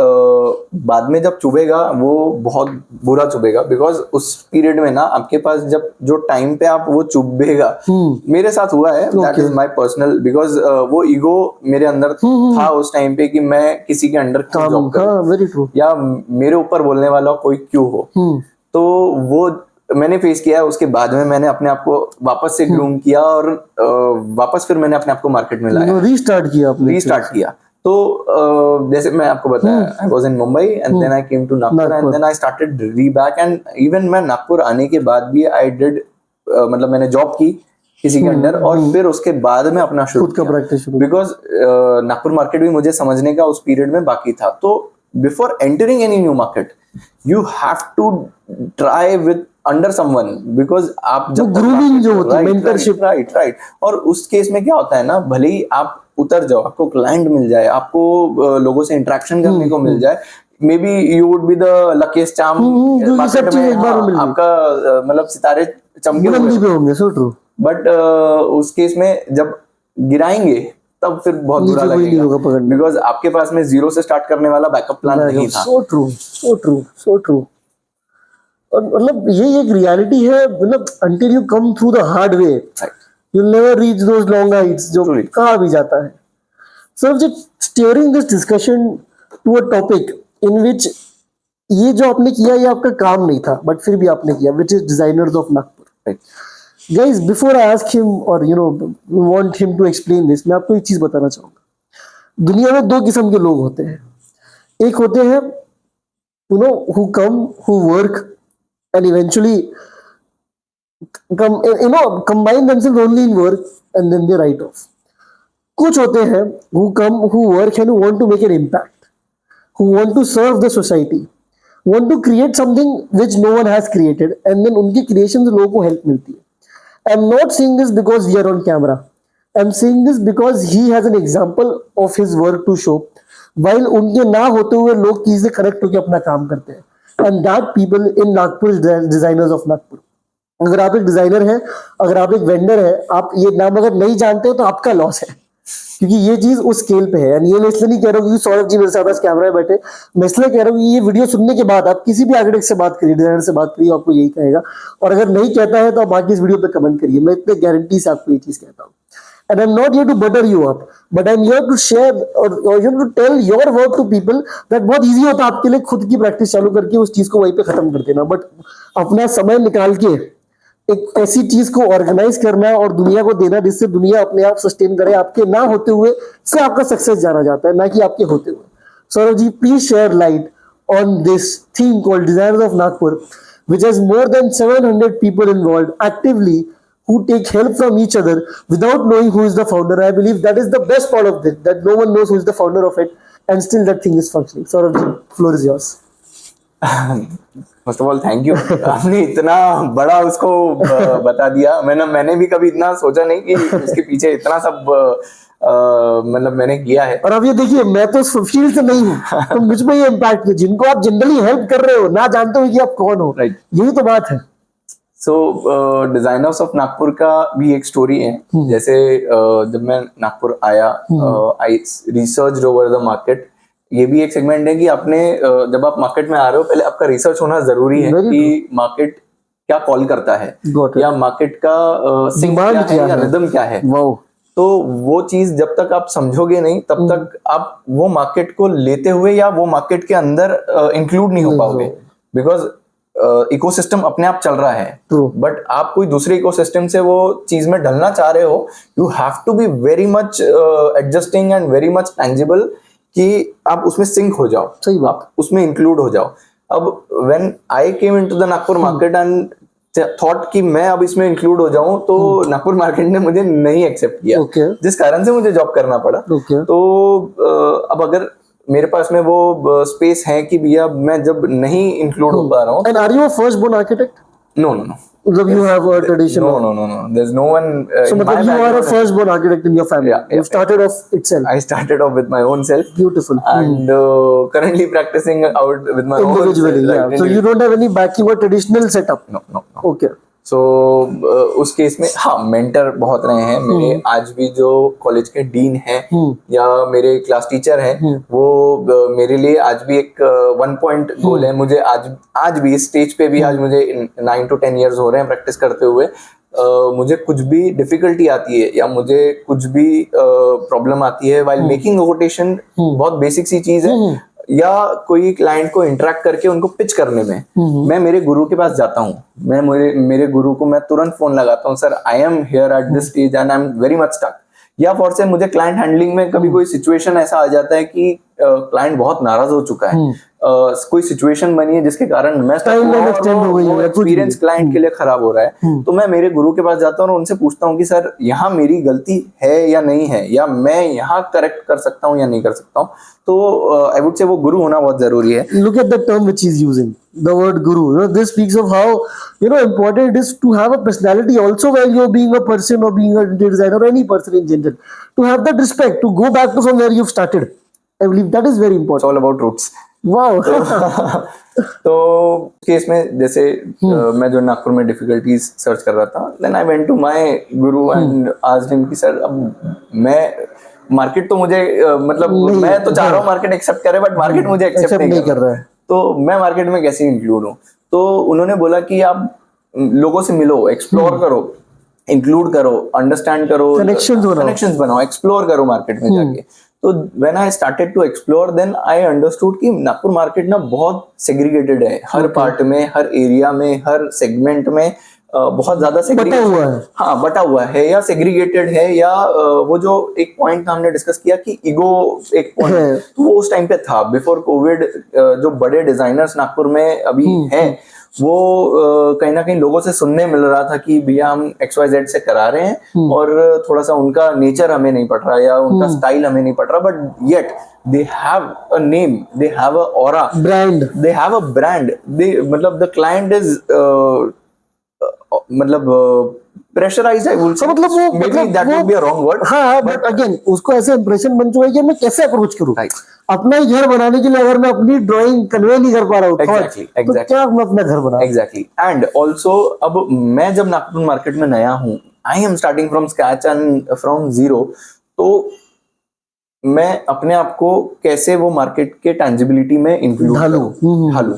बाद में जब चुभेगा वो बहुत बुरा चुभेगा। बिकॉज उस पीरियड में ना आपके पास जब जो टाइम पे आप वो चुभेगा, मेरे साथ हुआ है, that is my personal, because वो ईगो मेरे अंदर था उस टाइम पे कि मैं किसी के अंडर क्यों जॉब करूं या मेरे ऊपर बोलने वाला कोई क्यों हो। तो वो मैंने फेस किया है। उसके बाद में मैंने अपने आप को वापस से ग्रूम किया और वापस फिर मैंने अपने आप को मार्केट में लाया, रीस्टार्ट किया। तो जैसे मैं आपको बताया, I was in Mumbai and then I came to Nagpur and then I started reback. And even मैं नागपुर आने के बाद भी आई डिड मतलब मैंने जॉब की किसी के अंडर और फिर उसके बाद में अपना शुरू किया, बिकॉज नागपुर मार्केट भी मुझे समझने का उस पीरियड में बाकी था। तो before entering any new market you have to try with under someone, because आप जब ग्रूमिंग जो होती है, मेंटरशिप। राइट। और उस केस में क्या होता है ना, भले ही आप उतर जाओ, आपको क्लाइंट मिल जाए, आपको लोगों से इंटरेक्शन करने को मिल जाए, may be you would be the luckiest charm ये सब चीजें एक बार में मिल गई, आपका मतलब सितारे चमके बुलंदी पे होंगे। So true. बट उस केस में जब गिराएंगे तब फिर बहुत बुरा नीचे कोई नहीं होगा लगेगा, पकड़ने। बिकॉज आपके पास में जीरो से स्टार्ट करने वाला बैकअप प्लान नहीं था। So true, so true, so true. और मतलब ये एक रियलिटी है, मतलब until you come through the hard way, you'll never reach those long heights जो Truly. कहा भी जाता है। So just steering this discussion to a topic in which ये जो आपने किया ये आपका काम नहीं था, बट फिर भी आपने किया, which is designers of Nagpur. Right. Guys, before I ask him or want him to explain this, मैं आपको एक चीज बताना चाहूंगा। दुनिया में दो किस्म के लोग होते हैं। एक होते हैं who come, who work and eventually combine themselves only in work and then they write off. कुछ होते हैं who come, who work and who want to make an impact, who want to serve the society, want to create something which no one has created, and then उनकी creations लोगों को help मिलती है। I'm not saying this because we are on camera. I'm saying this because he has an example of his work to show. While उनके ना होते हुए लोग चीजें कनेक्ट होकर अपना काम करते हैं। And that people in Nagpur is designers of Nagpur. अगर आप एक डिजाइनर हैं, अगर आप एक वेंडर हैं, आप ये नाम अगर नहीं जानते हो तो आपका लॉस है, क्योंकि ये चीज उस स्केल पे है। एंड ये मैं इसलिए नहीं कह रहा हूँ क्योंकि सौरभ जी मेरे साथ आज कैमरा में बैठे, मैं इसलिए कह रहा हूँ कि ये वीडियो सुनने के बाद आप किसी भी आर्किटेक्ट से बात करिए, डिजाइनर से बात करिए, आपको यही कहेगा। और अगर नहीं कहता है तो आप बाकी इस वीडियो पे कमेंट करिए, मैं इतने गारंटी से आपको ये चीज कहता हूँ। And I'm not here to butter you up, but I'm here to share or here to tell your work to people that बहुत easy होता है आपके लिए खुद की प्रैक्टिस चालू करके उस चीज को वहीं पे खत्म कर देना, बट अपना समय निकाल के एक ऐसी चीज को ऑर्गेनाइज करना और दुनिया को देना जिससे दुनिया अपने आप सस्टेन करे, आपके ना होते हुए से आपका सक्सेस जाना जाता है, ना कि आपके होते हुए। Saurabh ji, please share light on this thing called Designers of Nagpur, which has more than 700 people involved actively who take help from each other without knowing who is the founder. I believe that is the best part of it, that no one knows who is the founder of it and still that thing is functioning. Saurabh ji, floor is yours. First of all thank you, आपने इतना बड़ा उसको बता दिया। मैंने भी कभी इतना सोचा नहीं कि इसके पीछे इतना सब मतलब मैंने किया है। और अब ये देखिए, मैं तो फील्ड से नहीं हूँ तो मुझ में ये इम्पैक्ट है, जिनको आप जनरली हेल्प कर रहे हो ना जानते हो कि आप कौन हो। राइट, यही तो बात है। सो डिजाइनर्स ऑफ नागपुर का भी एक स्टोरी है। जैसे जब मैं नागपुर आया, I research over the market. ये भी एक सेगमेंट है कि आपने जब आप मार्केट में आ रहे हो पहले आपका रिसर्च होना जरूरी है कि मार्केट क्या कॉल करता है या मार्केट का सिंक क्या है या रिदम क्या है। तो वो चीज जब तक आप समझोगे नहीं तब तक आप वो मार्केट को लेते हुए या वो मार्केट के अंदर इंक्लूड नहीं हो पाओगे, बिकॉज इकोसिस्टम अपने आप चल रहा है, बट आप कोई दूसरे इकोसिस्टम से वो चीज में ढलना चाह रहे हो, you have to be very much adjusting and very much tangible कि आप उसमें सिंक हो जाओ, सही बात, आप उसमें इंक्लूड हो जाओ। अब when I came into the Nagpur market and thought कि मैं अब इसमें इंक्लूड हो जाऊं, तो नागपुर मार्केट ने मुझे नहीं एक्सेप्ट किया, जिस कारण से मुझे जॉब करना पड़ा। तो अब अगर मेरे पास में वो स्पेस है कि भैया मैं जब नहीं इंक्लूड हो पा रहा हूँ। And are you a first born architect? No. You have a tradition? No. There's no one. So you are a first born architect in your family. You started off itself. I started off with my own self. Beautiful. And currently practicing out with my own self. Individually. So you don't have any backing or traditional setup? No. Okay. So उस case में हाँ, mentor बहुत रहे हैं मेरे। आज भी जो कॉलेज के डीन हैं या मेरे क्लास टीचर हैं, वो मेरे लिए आज भी एक 1 पॉइंट गोल है। मुझे आज भी इस स्टेज पे भी आज मुझे 9 to 10 years हो रहे हैं प्रैक्टिस करते हुए। मुझे कुछ भी डिफिकल्टी आती है या मुझे कुछ भी प्रॉब्लम आती है वाइल मेकिंग कोटेशन, बहुत बेसिक सी चीज है, या कोई क्लाइंट को इंटरेक्ट करके उनको पिच करने में, मैं मेरे गुरु के पास जाता हूँ। मैं मेरे गुरु को मैं तुरंत फोन लगाता हूँ, sir I am here at this stage and I am very much stuck. या फॉर से मुझे क्लाइंट हैंडलिंग में कभी कोई सिचुएशन ऐसा आ जाता है कि क्लाइंट बहुत नाराज हो चुका है, कोई सिचुएशन बनी है जिसके कारण मैं एक्सपीरियंस क्लाइंट के लिए खराब हो रहा है, तो मैं मेरे गुरु के पास जाता हूँ और उनसे पूछता हूँ कि सर यहाँ मेरी गलती है या नहीं है, या मैं यहाँ करेक्ट कर सकता हूँ या नहीं कर सकता हूँ। तो आई वुड से वो गुरु होना बहुत जरूरी है। Look at the term which he is using. the word guru. You know, this speaks of how, you know, important it is to have a personality also while you're being a person or being a interior designer or any person in general. To have that respect, to go back to from where you've started. I believe that is very It's important. all about roots. Wow. तो case में जैसे मैं जो नागपुर में difficulties search कर रहा था, then I went to my guru and asked him कि सर अब मैं मार्केट तो मुझे मतलब नहीं, मैं तो चाह रहा हूँ मार्केट एक्सेप्ट करे, बट मार्केट मुझे एक्सेप्ट Accept नहीं कर रहा है. तो मैं मार्केट में कैसे इंक्लूड हूँ? तो उन्होंने बोला कि आप लोगों से मिलो, एक्सप्लोर करो, इंक्लूड करो, अंडरस्टैंड करो, कनेक्शंस बनाओ, एक्सप्लोर करो मार्केट में जाके. तो when I started to explore, then I understood कि नागपुर मार्केट ना बहुत सेग्रीगेटेड है, हर पार्ट में, हर एरिया में, हर सेगमेंट में बहुत ज्यादा बटा हुआ है. हाँ, बटा हुआ है या सेग्रीगेटेड है, या वो जो एक पॉइंट हमने डिस्कस किया कि ईगो एक पॉइंट, तो वो उस टाइम पे था बिफोर कोविड. जो बड़े डिजाइनर्स नागपुर में अभी हैं, वो कहीं ना कहीं लोगों से सुनने मिल रहा था कि भैया हम XYZ से करा रहे हैं और थोड़ा सा उनका नेचर हमें नहीं पड़ रहा या उनका स्टाइल हमें नहीं पड़ रहा, but yet they have a name, they have a aura, brand, they have a brand, they मतलब the client is मतलब प्रेशराइज्ड, आई विल से, मतलब वो maybe that would be a wrong word. हाँ, but again उसको ऐसे impression बन चुका है कि मैं कैसे अप्रोच करूँ. अपना ही घर बनाने के लिए अगर मैं अपनी ड्राइंग कन्वे नहीं कर पा रहा हूँ, तो क्या मैं अपना घर बना. एग्जैक्टली. एंड ऑल्सो अब मैं जब नागपुर मार्केट में नया हूँ, I am starting from scratch and from zero, तो मैं अपने आप को कैसे वो मार्केट के टेंजिबिलिटी में इंक्लूड ढालूं.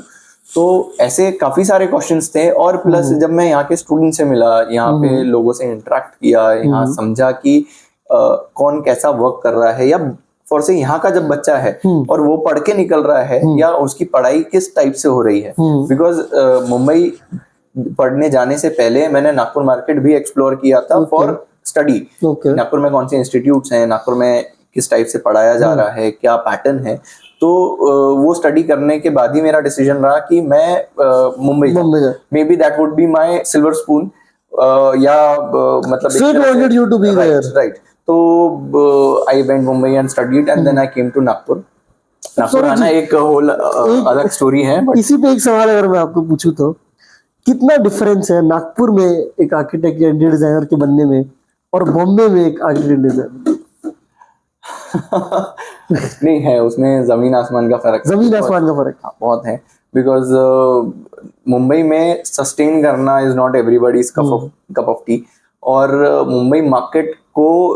तो ऐसे काफी सारे क्वेश्चंस थे. और प्लस जब मैं यहाँ के स्टूडेंट से मिला, यहाँ पे लोगों से इंटरेक्ट किया, यहाँ समझा कि कौन कैसा वर्क कर रहा है, या फॉर से यहाँ का जब बच्चा है और वो पढ़ के निकल रहा है, या उसकी पढ़ाई किस टाइप से हो रही है. बिकॉज मुंबई पढ़ने जाने से पहले मैंने नागपुर मार्केट भी एक्सप्लोर किया था फॉर स्टडी. नागपुर में कौन से इंस्टीट्यूट्स हैं, नागपुर में किस टाइप से पढ़ाया जा रहा है, क्या पैटर्न है. तो वो स्टडी करने के बाद ही मेरा डिसीजन रहा कि मैं Mumbai, may be that would be my silver spoon, या मतलब राइट. तो I went Mumbai and studied and then I came to Nagpur. Nagpur आना एक होल अलग स्टोरी है. इसी पे एक सवाल अगर मैं आपको पूछूं तो कितना डिफरेंस है नागपुर में एक आर्किटेक्ट या इंटीरियर डिजाइनर के बनने में और बॉम्बे में एक आर्किटेक्ट डिजाइनर? नहीं है, उसमें जमीन आसमान का फर्क बहुत है. बिकॉज मुंबई में सस्टेन करना is not everybody's cup of T, और मुंबई मार्केट को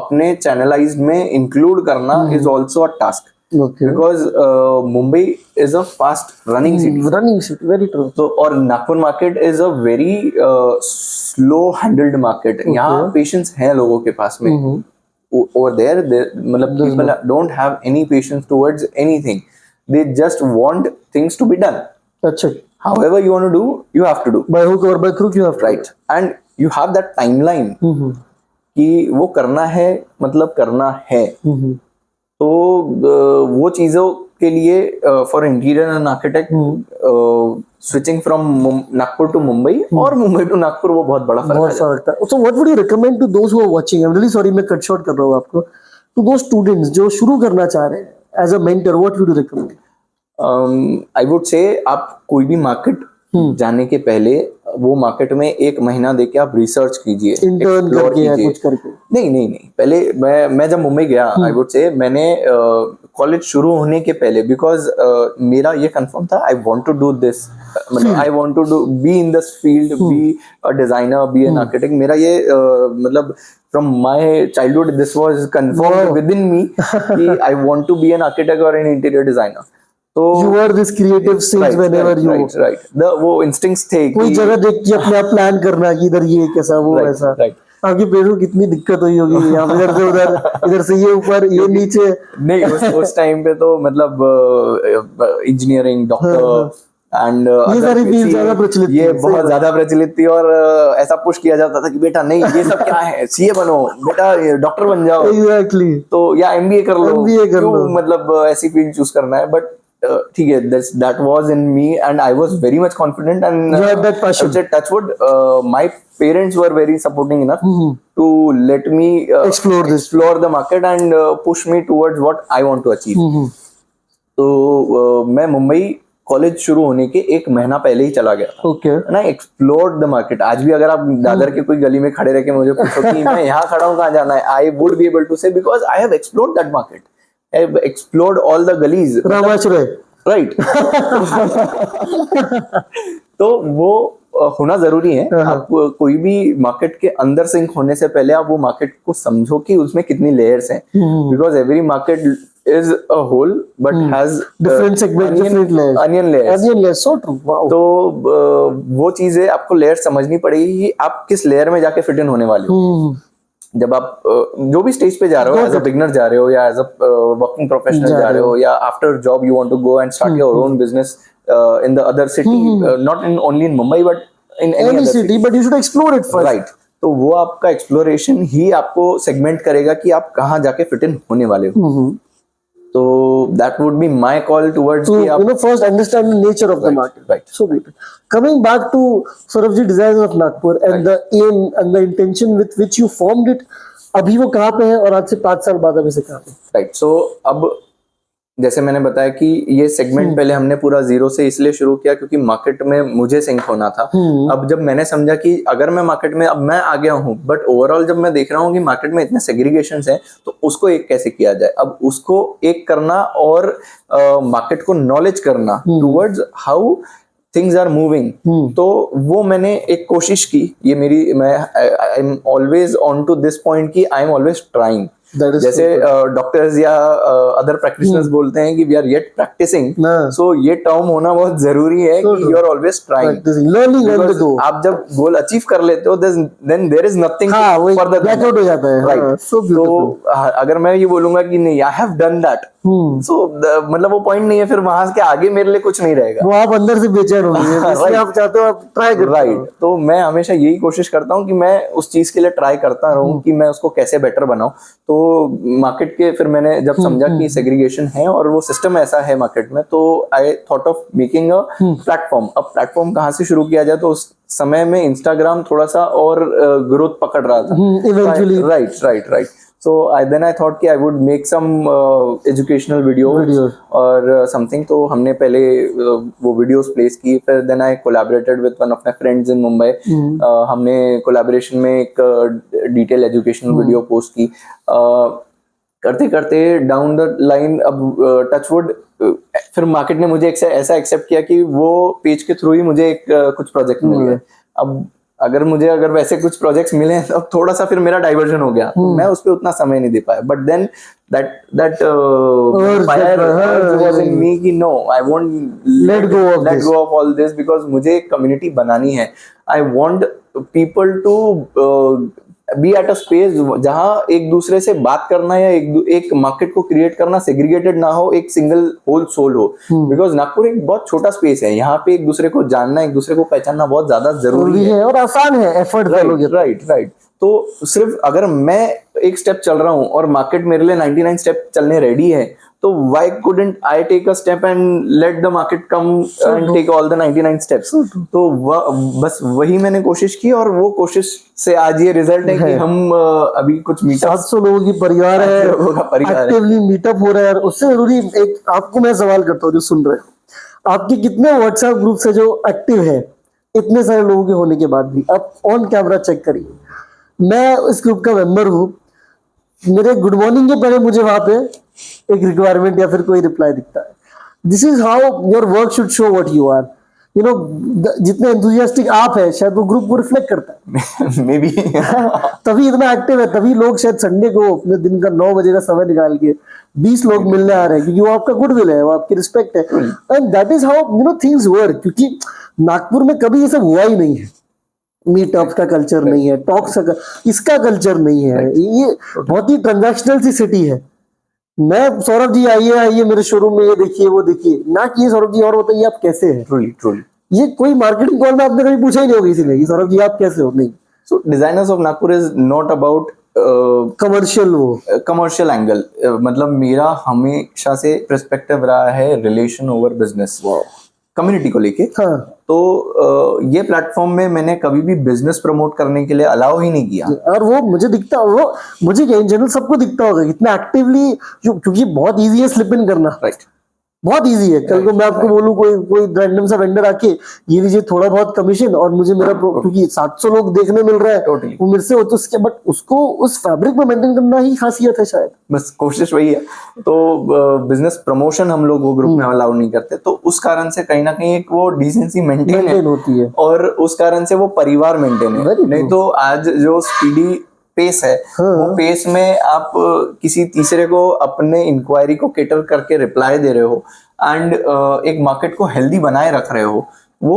अपने चैनलाइज्ड में इंक्लूड करना is also a task. Because Mumbai is a fast running city, very true. तो और Nagpur market is a very slow handled market. यहाँ पेशेंस है लोगों के पास में. Over there, मतलब people don't have any patience towards anything. They just want things to be done. अच्छा. However you want to do, you have to do. By hook or by crook, you have to. Right. And you have that timeline कि वो करना है, मतलब करना है. तो वो चीजों के लिए for interior and architect switching from Nagpur to Mumbai और मुंबई टू नागपुर, वो बहुत बड़ा फर्क है. So what would you recommend to those who are watching? I'm really sorry मैं कट शॉर्ट कर रहा हूँ आपको. To those students जो शुरू करना चाह रहे हैं as a mentor, what would you recommend? I would say आप कोई भी मार्केट जाने के पहले वो मार्केट में 1 महीना देके आप रिसर्च कीजिए, इंटर्न करके या कुछ करके. नहीं, पहले मैं जब मुंबई गया, आई वुड से मैंने कॉलेज शुरू होने के पहले, बिकॉज मेरा ये कंफर्म था, I want to do this, मतलब I want to be in this field, be a designer, be an architect. मेरा ये मतलब from my childhood this was confirmed within me कि I want to be an architect or an interior designer. तो you were this creative since whenever you right वो instincts थे. कोई जगह देख के अपने आप प्लान करना कि इधर ये कैसा, वो ऐसा. आपकी पेड़ों कितनी दिक्कत हुई होगी, यहाँ इधर से उधर, इधर से ये ऊपर, ये नीचे. नहीं, उस टाइम पे तो मतलब इंजीनियरिंग, डॉक्टर एंड ये सारी फील्ड ज्यादा प्रचलित, ये बहुत ज्यादा प्रचलित थी. और ऐसा पुश किया जाता था कि बेटा नहीं, ये सब क्या है, सीए बनो बेटा, डॉक्टर बन जाओ. एग्जैक्टली. तो या एमबीए कर लो, मतलब ऐसी फील्ड चूज करना है. बट ठीक है, that was in me and I was very much confident and you had that passion. Touchwood, my parents were very supporting enough to let me explore the market and push me towards what I want to achieve. तो मैं Mumbai college शुरू होने के 1 महीना पहले ही चला गया था। Okay and I explored the market. आज भी अगर आप दादर के कोई गली में खड़े रह के मुझे पूछो कि मैं यहाँ खड़ा हूँ, कहाँ जाना है, I would be able to say, because I have explored that market, I have explored all the गलीज, रामाश्रय राइट। तो वो होना जरूरी है। आप कोई भी मार्केट के अंदर सिंक होने से पहले आप वो मार्केट को समझो कि उसमें कितनी लेयर्स हैं, because every market is a whole but has different segments, different layers, onion layers. So true. Wow. तो वो चीजें आपको लेयर समझनी पड़ेगी कि आप किस लेयर में जाके फिट इन होने वाले हो। जब आप जो भी स्टेज पे जा रहे हो, एज अ बिगनर जा रहे हो या एज अ वर्किंग प्रोफेशनल जा रहे हो, या after job you want to go and start your own business in the other city, not in only in Mumbai but in any other city, but you should explore it first, right. तो वो आपका exploration ही आपको segment करेगा कि आप कहाँ जाके fit in होने वाले हो। So that would be my call towards first understand the nature of the market. Right. So good. Coming back to Saurabh Designs of Nagpur and the aim and the intention with which you formed it, अभी वो कहाँ पे है और आज से 5 साल बाद अभी से कहाँ पे? Right. So अब जैसे मैंने बताया कि ये सेगमेंट पहले हमने पूरा जीरो से इसलिए शुरू किया क्योंकि मार्केट में मुझे सिंक होना था। अब जब मैंने समझा कि अगर मैं मार्केट में, अब मैं आ गया हूँ, बट ओवरऑल जब मैं देख रहा हूँ कि मार्केट में इतने सेग्रीगेशंस हैं, तो उसको एक कैसे किया जाए, अब उसको एक करना और मार्केट को नॉलेज करना towards how things are moving, तो वो मैंने एक कोशिश की। ये मेरी, मैं I am always on to this point कि आई एम ऑलवेज ट्राइंग। जैसे डॉक्टर्स या अदर प्रैक्टिशनर्स बोलते हैं कि वी आर येट प्रैक्टिसिंग, सो ये टर्म होना बहुत जरूरी है कि यू आर ऑलवेज ट्राइंग। आप जब गोल अचीव कर लेते हो then there is nothing further, blackout हो जाता है, राइट। तो अगर मैं ये बोलूंगा कि नहीं आई हैव डन दैट, सो मतलब वो पॉइंट नहीं है, फिर वहां के आगे मेरे लिए कुछ नहीं रहेगा, वो आप अंदर से बेचैन होंगे, इसलिए आप चाहते हो आप ट्राई करो, राइट। तो मैं हमेशा यही कोशिश करता हूँ कि मैं उस चीज के लिए ट्राई करता रहूं कि मैं उसको कैसे बेटर बनाऊं। तो मार्केट के फिर मैंने जब समझा कि सेग्रीगेशन है और वो सिस्टम ऐसा है मार्केट में, तो I thought of making a platform. अब प्लेटफॉर्म कहाँ से शुरू किया जाए, तो उस समय में इंस्टाग्राम थोड़ा सा और ग्रोथ पकड़ रहा था, eventually, right. So then I thought कि I would make some educational videos or something। तो हमने पहले वो videos place की, फिर then I collaborated with one of my friends in Mumbai। हमने collaboration में एक detail educational video post की। करते करते down the line अब touchwood फिर मार्केट ने मुझे ऐसा एक्सेप्ट किया कि वो पेज के थ्रू ही मुझे एक कुछ प्रोजेक्ट मिल गए। अब अगर वैसे कुछ प्रोजेक्ट्स मिले तो थोड़ा सा फिर मेरा डाइवर्जन हो गया, तो मैं उस पे उतना समय नहीं दे पाया। But then that fire was in me कि no, I won't let go of all this, because मुझे एक कम्युनिटी बनानी है। I want people to be at a space जहां एक दूसरे से बात करना या एक मार्केट को क्रिएट करना सेग्रीगेटेड ना हो, एक सिंगल होल सोल हो। बिकॉज नागपुर एक बहुत छोटा स्पेस है, यहाँ पे एक दूसरे को जानना, एक दूसरे को पहचानना बहुत ज्यादा जरूरी है और आसान है, एफर्ट, राइट। तो सिर्फ अगर मैं एक स्टेप चल रहा हूँ और मार्केट मेरे लिए 99 स्टेप चलने रेडी है, तो why couldn't I take a step and let the market come and take all the 99 steps? तो बस वही मैंने कोशिश की, और वो कोशिश से आज ये रिजल्ट है कि हम अभी कुछ मीटअप, 700 लोगों की परिवार है, एक्टिवली मीटअप हो रहा है। उससे जरूरी एक आपको मैं सवाल करता हूँ जो सुन रहे हो, आपके कितने व्हाट्सएप ग्रुप से जो एक्टिव है, इतने सारे लोगों के होने के बाद भी आप ऑन कैमरा चेक करिए, मैं इस ग्रुप का मेंबर हूँ, मेरे गुड मॉर्निंग के पहले मुझे वहां पे एक रिक्वायरमेंट या फिर कोई रिप्लाई दिखता है। This is how your work should show what you are, you know. जितने एंथुसियास्टिक आप है, शायद वो ग्रुप को रिफ्लेक्ट करता है, मे बी तभी इतना एक्टिव है, तभी लोग शायद संडे को अपने दिन का 9 बजे का समय निकाल के 20 लोग मिलने आ रहे हैं, क्योंकि वो आपका गुडविल है, वो आपकी रिस्पेक्ट है, and that is how you know things work. क्योंकि नागपुर में कभी ये सब हुआ ही नहीं है, मीटअप्स का कल्चर नहीं है, टॉक्स का, इसका कल्चर नहीं है, ये बहुत ही ट्रांजैक्शनल सी सिटी है। मैं सौरभ जी आइए मेरे शोरूम में, ये देखिए वो देखिए, ना कि सौरभ जी और बताइए आप कैसे हैं। ट्रूली ये कोई मार्केटिंग कॉल में आपने कभी पूछा ही नहीं होगा इसीलिए कि सौरभ जी आप कैसे हो, नहीं। So designers of Nagpur is not about commercial angle. मतलब मेरा हमेशा से पर्सपेक्टिव रहा है रिलेशन ओवर बिजनेस, कम्युनिटी को लेके। हाँ। तो ये प्लेटफॉर्म में मैंने कभी भी बिजनेस प्रमोट करने के लिए अलाउ ही नहीं किया। और वो मुझे दिखता, वो मुझे इन जनरल सबको दिखता होगा कितना एक्टिवली, क्योंकि बहुत इजी है स्लिप इन करना, राइट। बहुत इजी है। कल को मैं आपको बोलूं कोई कोई रैंडम सा वेंडर आके ये लीजिए थोड़ा बहुत कमीशन और मुझे मेरा क्योंकि 700 लोग देखने मिल रहा है Totally. वो मेरे से हो तो उसके बट उसको उस फैब्रिक में मेंटेन करना ही खासियत है शायद। बस कोशिश वही है। तो बिजनेस प्रमोशन हम लोग वो ग्रुप में अलाउ नहीं करते, तो उस कारण से कहीं ना कहीं एक वो डिसेंसी मेंटेन है होती है और उस कारण से वो परिवार मेंटेन है। Very नहीं तो आज जो स्पीडी पेस है वो पेस में आप किसी तीसरे को अपने इंक्वायरी को केटर करके रिप्लाई दे रहे हो एंड एक मार्केट को हेल्दी बनाए रख रहे हो, वो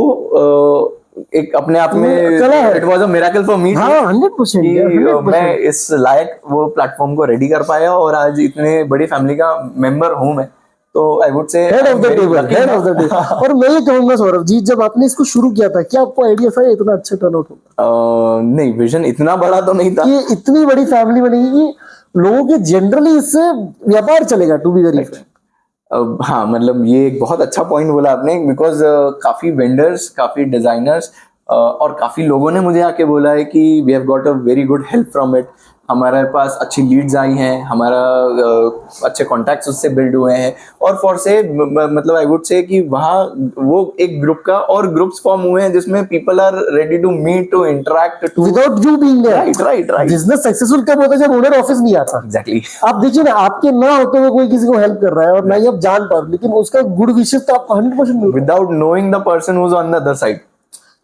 एक अपने आप में it was a miracle for me. हाँ 100% कि मैं इस लायक वो प्लेटफॉर्म को रेडी कर पाया और आज इतने बड़ी फैमिली का मेंबर हूं मैं, तो आई वुड से head of the table, head of the table. और मैं ये कहूंगा सौरभ जी, जब आपने इसको शुरू किया था क्या आपको आइडिया था इतना अच्छा टर्नआउट होगा? नहीं, विजन इतना बड़ा तो नहीं था। ये इतनी बड़ी फैमिली बनेगी कि लोगों के जनरली इससे व्यापार चलेगा, टू बी वेरी फ्रैंक। हाँ, मतलब ये एक बहुत अच्छा पॉइंट बोला आपने, बिकॉज काफी वेंडर्स, काफी डिजाइनर्स और काफी लोगों ने मुझे आके बोला है कि we have got a very good help from it. हमारे पास अच्छी लीड्स आई हैं, हमारा अच्छे कॉन्टैक्ट्स उससे बिल्ड हुए हैं और फॉर से मतलब आई वुड से कि वहाँ वो एक ग्रुप का और ग्रुप्स फॉर्म हुए हैं जिसमें people are ready to meet, to interact, to without you being there. Right right right. Business successful कब होता है? जब ओनर ऑफिस नहीं आता। एग्जैक्टली। आप देखिए ना, आपके ना होते हुए कोई किसी को हेल्प कर रहा है और ना ही आप जान पा रहे, लेकिन उसका गुड विशेस तो आपको 100% मिल रहा है without knowing the person who is on the other side.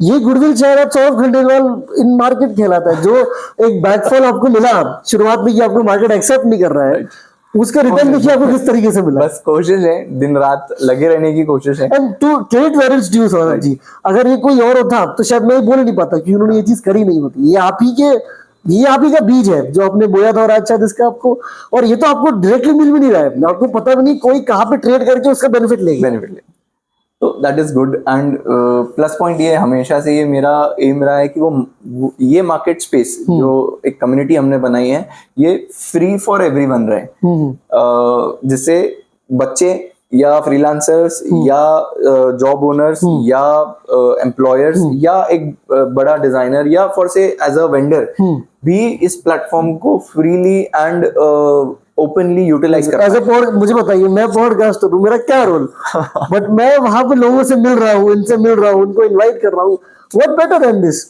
ये गुडविल शायद आप सौरभ खंडेलवाल इन मार्केट कहलाता है। जो एक बैकफॉल आपको मिला शुरुआत में कि आपको मार्केट एक्सेप्ट नहीं कर रहा है, उसका रिटर्न देखिए आपको किस तरीके से मिला। बस कोशिश है, दिन रात लगे रहने की कोशिश है। And to credit where's due Saurabh ji, अगर ये कोई और होता तो शायद मैं बोल नहीं पाता कि उन्होंने ये चीज करी नहीं होती। ये आप ही का बीज है जो आपने बोया था और आज शायद इसका आपको, और ये तो आपको डायरेक्टली मिल भी नहीं रहा है, आपको पता भी नहीं कोई कहाँ पे ट्रेड करके उसका बेनिफिट लेगा। तो that is good. And plus point ये हमेशा से ये मेरा एम रहा है कि वो ये मार्केट स्पेस जो एक कम्युनिटी हमने बनाई है ये फ्री फॉर एवरीवन रहे, जिससे बच्चे या फ्रीलांसर्स या जॉब ओनर्स या एम्प्लॉयर्स या एक बड़ा डिजाइनर या फॉर से एज अ वेंडर भी इस प्लेटफॉर्म को फ्रीली एंड ओपनली यूटिलाइज कर। मुझे बताइए, मैं पॉडकास्ट हूँ, मेरा क्या रोल? बट मैं वहां पे लोगों से मिल रहा हूँ, इनसे मिल रहा हूँ, उनको इनवाइट कर रहा हूँ। What better than this?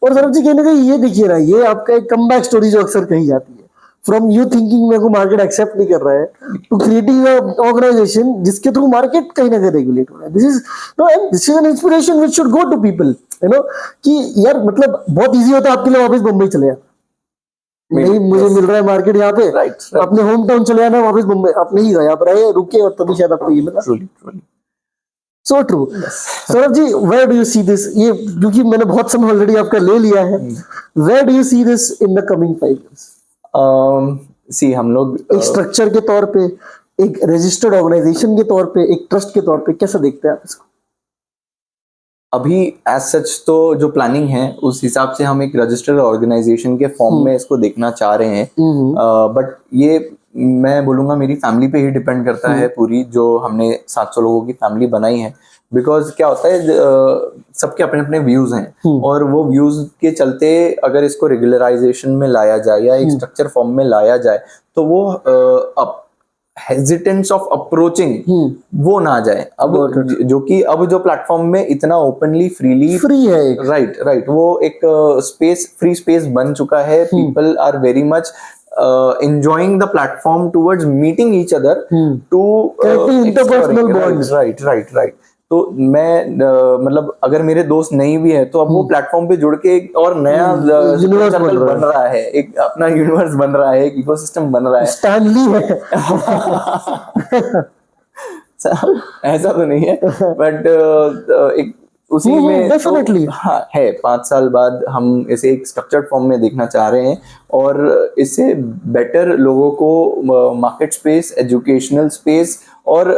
और सौरभ जी कहने का ये देखिए ना, ये आपका एक कमबैक स्टोरी जो अक्सर कही जाती है, फ्रॉम यू थिंकिंग मेरे को मार्केट एक्सेप्ट नहीं कर रहा है टू क्रिएटिंग ऑर्गेनाइजेशन जिसके थ्रू मार्केट कहीं ना कहीं रेगुलेट हो रहा है। This is an inspiration which should go to people, you know, कि यार मतलब बहुत इजी होता है आपके लिए वापस बम्बई चले जाना। नहीं मुझे मिल रहा है मार्केट यहाँ पे, अपने होम टाउन चले जाना, वापस मुंबई आप नहीं गए, आप रहे रुके और तभी शायद आपको ये मिला। So true. Saurabh ji, where do you see this? ये क्योंकि मैंने बहुत समय ऑलरेडी आपका ले लिया है, where do you see this in the coming 5 years? See हम लोग एक स्ट्रक्चर के तौर पे, एक रजिस्टर्ड ऑर्गेनाइजेशन के तौर पे, एक ट्रस्ट के तौर पे कैसा देखते हैं आप इसको? अभी एज सच तो जो प्लानिंग है उस हिसाब से हम एक रजिस्टर्ड ऑर्गेनाइजेशन के फॉर्म में इसको देखना चाह रहे हैं, बट ये मैं बोलूंगा मेरी फैमिली पे ही डिपेंड करता है पूरी, जो हमने 700 लोगों की फैमिली बनाई है। बिकॉज क्या होता है, सबके अपने अपने व्यूज हैं और वो व्यूज के चलते अगर इसको रेगुलराइजेशन में लाया जाए या एक स्ट्रक्चर फॉर्म में लाया जाए तो वो हेजिटेंस ऑफ अप्रोचिंग वो ना जाए। अब जो कि अब जो प्लेटफॉर्म में इतना ओपनली फ्री है, राइट वो एक स्पेस, फ्री स्पेस बन चुका है। People are very much enjoying the platform towards meeting each other to interpersonal bonds. right. तो मैं मतलब अगर मेरे दोस्त नहीं भी है तो अब वो प्लेटफॉर्म पे जुड़ के एक और नया यूनिवर्स बन रहा है, एक अपना यूनिवर्स बन रहा है, एक इकोसिस्टम बन रहा है। स्टैनली है ऐसा तो नहीं है, बट एक उसी में डेफिनेटली हाँ है। 5 साल बाद हम इसे एक स्ट्रक्चर्ड फॉर्म में देखना चाह रहे हैं और इससे बेटर लोगों को मार्केट स्पेस, एजुकेशनल स्पेस और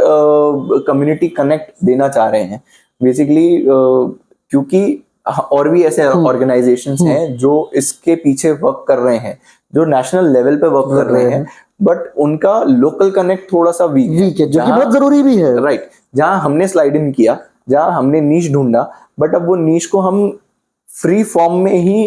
कम्युनिटी कनेक्ट देना चाह रहे हैं बेसिकली, क्योंकि और भी ऐसे ऑर्गेनाइजेशंस हैं जो इसके पीछे वर्क कर रहे हैं, जो नेशनल लेवल पे वर्क कर रहे हैं, बट उनका लोकल कनेक्ट थोड़ा सा वीक है, जो कि बहुत जरूरी भी है। राइट, जहां हमने स्लाइड इन किया, जहां हमने नीश ढूंढा, बट अब वो नीश को हम फ्री फॉर्म में ही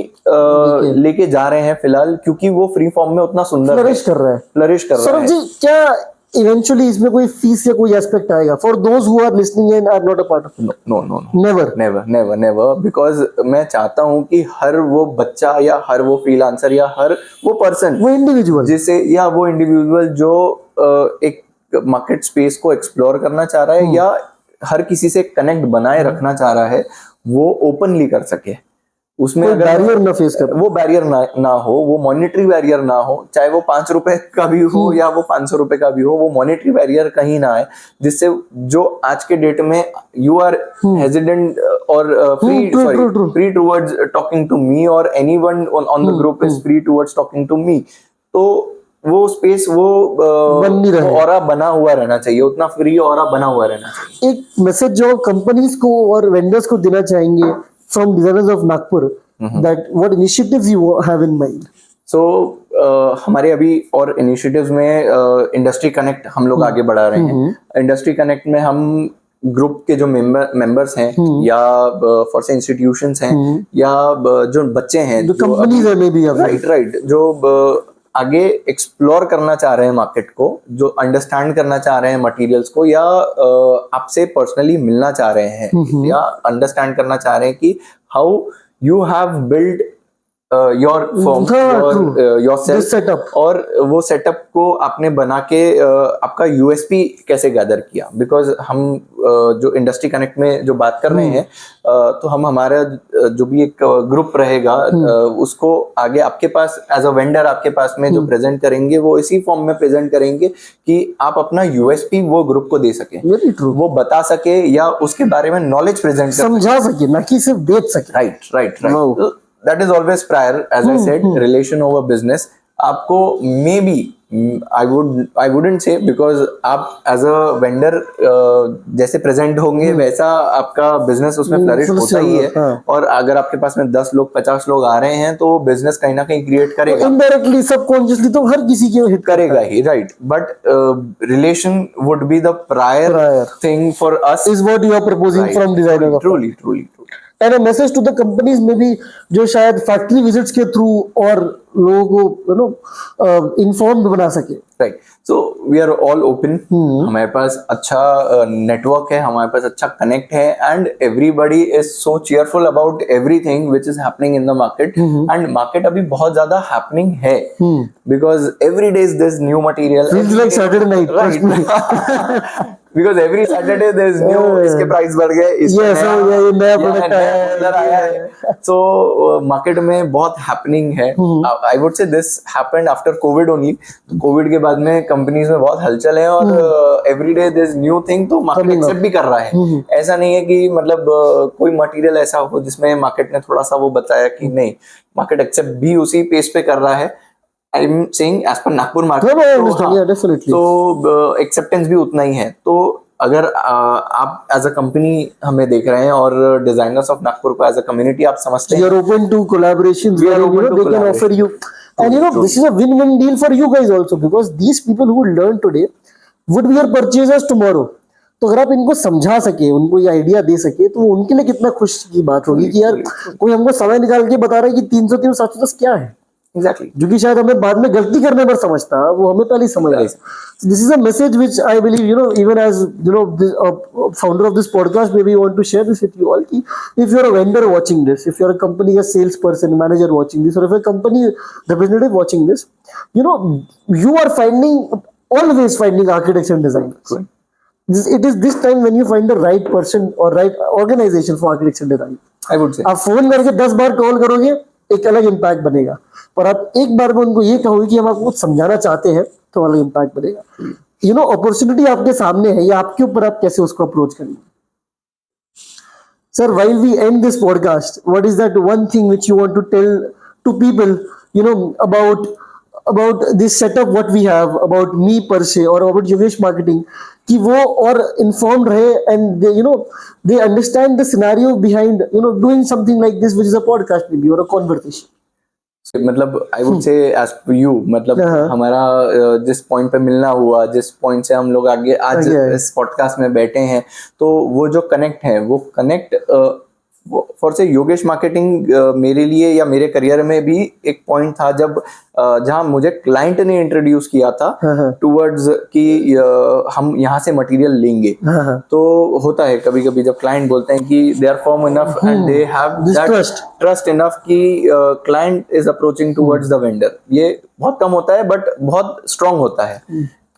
लेके जा रहे हैं फिलहाल, क्योंकि वो फ्री फॉर्म में उतना सुंदर फ्लरिश कर रहा है। सौरभ जी, क्या इवेंचुअली इसमें कोई फीस या कोई एस्पेक्ट आएगा for those who are listening and are not a part of no no no never never never never, because मैं चाहता हूँ कि हर वो बच्चा या हर वो फ्रीलांसर या हर वो पर्सन, वो इंडिविजुअल जिसे या वो इंडिविजुअल जो एक मार्केट स्पेस को एक्सप्लोर करना चाह रहा है या हर किसी से कनेक्ट बनाए रखना चाह रहा है, वो ओपनली कर सके। उसमें कोई अगर बैरियर ना फेस कर, वो बैरियर ना हो, वो मॉनेटरी बैरियर ना हो, चाहे वो 5 रुपए का भी हो या वो 500 रुपए का भी हो, वो मॉनेटरी बैरियर कहीं ना आए, जिससे जो आज के डेट में यू आर हेजिडेंट और free towards talking to me और anyone on the group is free towards talking to me, तो वो स्पेस वो ऑरा बना हुआ रहना चाहिए, उतना फ्री ऑरा बना हुआ रहना चाहिए। एक मैसेज जो कंपनीज को और वेंडर्स को देना चाहेंगे from designers of Nagpur, that what initiatives you have in mind? So हमारे अभी और इनिशिएटिव्स में इंडस्ट्री कनेक्ट हम लोग आगे बढ़ा रहे हैं। इंडस्ट्री कनेक्ट में हम ग्रुप के जो मेंबर्स हैं या फॉर से इंस्टीट्यूशंस हैं या जो बच्चे हैं, जो कंपनीज है में भी, राइट, जो आगे एक्सप्लोर करना चाह रहे हैं मार्केट को, जो अंडरस्टैंड करना चाह रहे हैं मटेरियल्स को, या आपसे पर्सनली मिलना चाह रहे हैं या अंडरस्टैंड करना चाह रहे हैं कि how you have build your firm, yourself setup, और वो सेटअप को आपने बना के आपका यूएसपी कैसे गैदर किया। बिकॉज हम जो इंडस्ट्री कनेक्ट में जो बात कर रहे हैं, तो हम हमारा जो भी एक ग्रुप रहेगा उसको आगे आपके पास एज अ वेंडर आपके पास में जो प्रेजेंट करेंगे, वो इसी फॉर्म में प्रेजेंट करेंगे कि आप अपना यूएसपी वो ग्रुप को दे सके, वो बता सके या उसके बारे में नॉलेज प्रेजेंट समझा सके, ना कि सिर्फ बेच सके। Right. That is always prior, as I said, relation over business. आपको maybe I wouldn't say, because आप as a vendor जैसे प्रेजेंट होंगे वैसा आपका बिजनेस उसमें फ्लरिश होता ही है। और अगर आपके पास में 10 लोग 50 लोग आ रहे हैं तो वो बिजनेस कहीं ना कहीं क्रिएट करेगा, इनडायरेक्टली सबकॉन्शियसली तो हर किसी के हिट करेगा ही, right. But relation would be the prior thing for us, is what you are proposing from designer. Truly and a message to the companies में भी जो शायद फैक्ट्री विजिट्स के थ्रू और लोगों को इन्फॉर्म्ड बना सके। Right, so we are all open, हमारे पास अच्छा नेटवर्क है, हमारे पास अच्छा कनेक्ट है, and everybody is so cheerful about everything which is happening in the market. And market अभी बहुत ज्यादा हैपनिंग है, because every day is this new material, feels like Saturday night, right. Because every Saturday there is new, इसके price बढ़ गए, ये नया product आया है। So मार्केट में बहुत हैपनिंग है। I would say this happened after COVID only. Covid के बाद में कंपनीज में बहुत हलचल है और every day there is new thing, तो मार्केट एक्सेप्ट भी कर रहा है। ऐसा नहीं है कि मतलब कोई मटेरियल ऐसा हो जिसमें मार्केट ने थोड़ा सा वो बताया कि नहीं, मार्केट एक्सेप्ट भी उसी पेस पे कर रहा है। I'm saying as per Nagpur market, तो एक्सेप्टेंस भी उतना ही है। तो अगर आप एज अ कंपनी हमें देख रहे हैं और डिजाइनर्स ऑफ नागपुर को एज अ कम्युनिटी आप समझते हैं, we are open to collaborations, we are open to they can offer you, and this is a win-win deal for you guys also, because these people who learn today would be your purchasers tomorrow. तो अगर आप इनको समझा सके, उनको ये idea दे सके, तो उनके लिए कितना खुश की बात होगी कि यार कोई हमको समय निकाल के बता रहा है कि 303 710 क्या है। Exactly. जो कि शायद हमें बाद में गलती करने पर समझता, वो हमें पहले समझ आया। This is a message which I believe, even as this, founder of this podcast, maybe you want to share this with you all. If you're a vendor watching this, if you're a company, a salesperson, manager watching this, or if a company representative watching this, you are always finding architects and designers. Cool. It is this time when you find the right person or right organization for architects and design. I would say. आप phone करके 10 बार call करोगे, एक अलग impact बनेगा, पर आप एक बार में उनको ये कहोगे कि हम आपको कुछ समझाना चाहते हैं, तो अलग इम्पैक्ट बनेगा। अपॉर्चुनिटी आपके सामने है, या आपके ऊपर आप कैसे उसको अप्रोच करेंगे। Sir, while we end this podcast, what is that one thing which you want to tell to people, about this setup what we have, about me per se or about Yogesh Marketing, कि वो और informed रहे and they understand the scenario behind doing something like this, which is a podcast maybe or a conversation. मतलब I would say as per you, मतलब हमारा जिस point पे मिलना हुआ, जिस पॉइंट से हम लोग आगे आज इस पॉडकास्ट में बैठे हैं, तो वो जो कनेक्ट है, वो कनेक्ट फॉर से योगेश मार्केटिंग मेरे लिए या मेरे करियर में भी एक पॉइंट था जब जहां मुझे क्लाइंट ने इंट्रोड्यूस किया था टुवर्ड्स कि हम यहाँ से मटेरियल लेंगे। तो होता है कभी कभी जब क्लाइंट बोलते हैं कि they are firm enough and they have that trust enough कि client is approaching towards the vendor. ये बहुत कम होता है बट बहुत स्ट्रांग होता है।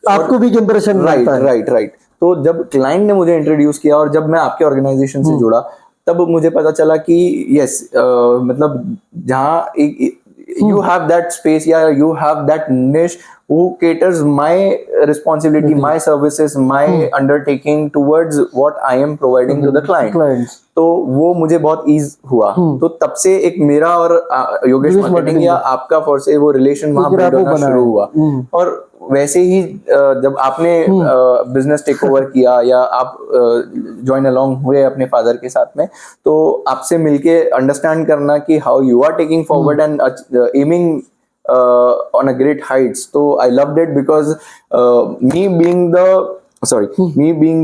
आपको भी इंप्रेशन राइट। तो जब क्लाइंट ने मुझे इंट्रोड्यूस किया और जब मैं आपके ऑर्गेनाइजेशन से जुड़ा तब मुझे पता चला कि यस मतलब जहाँ you have that space या you have that niche who caters my responsibility, my services, my undertaking towards what I am providing to the client. तो वो मुझे बहुत ईज हुआ। तो तब से एक मेरा और योगेश मार्केटिंग या आपका फॉर से वो रिलेशन वहां बिल्ड होना शुरू हुआ। और वैसे ही जब आपने बिजनेस टेक ओवर किया या आप ज्वाइन अलोंग हुए अपने फादर के साथ में, तो आपसे मिलके अंडरस्टैंड करना कि how you are taking forward and aiming on a great heights. So I loved it because me being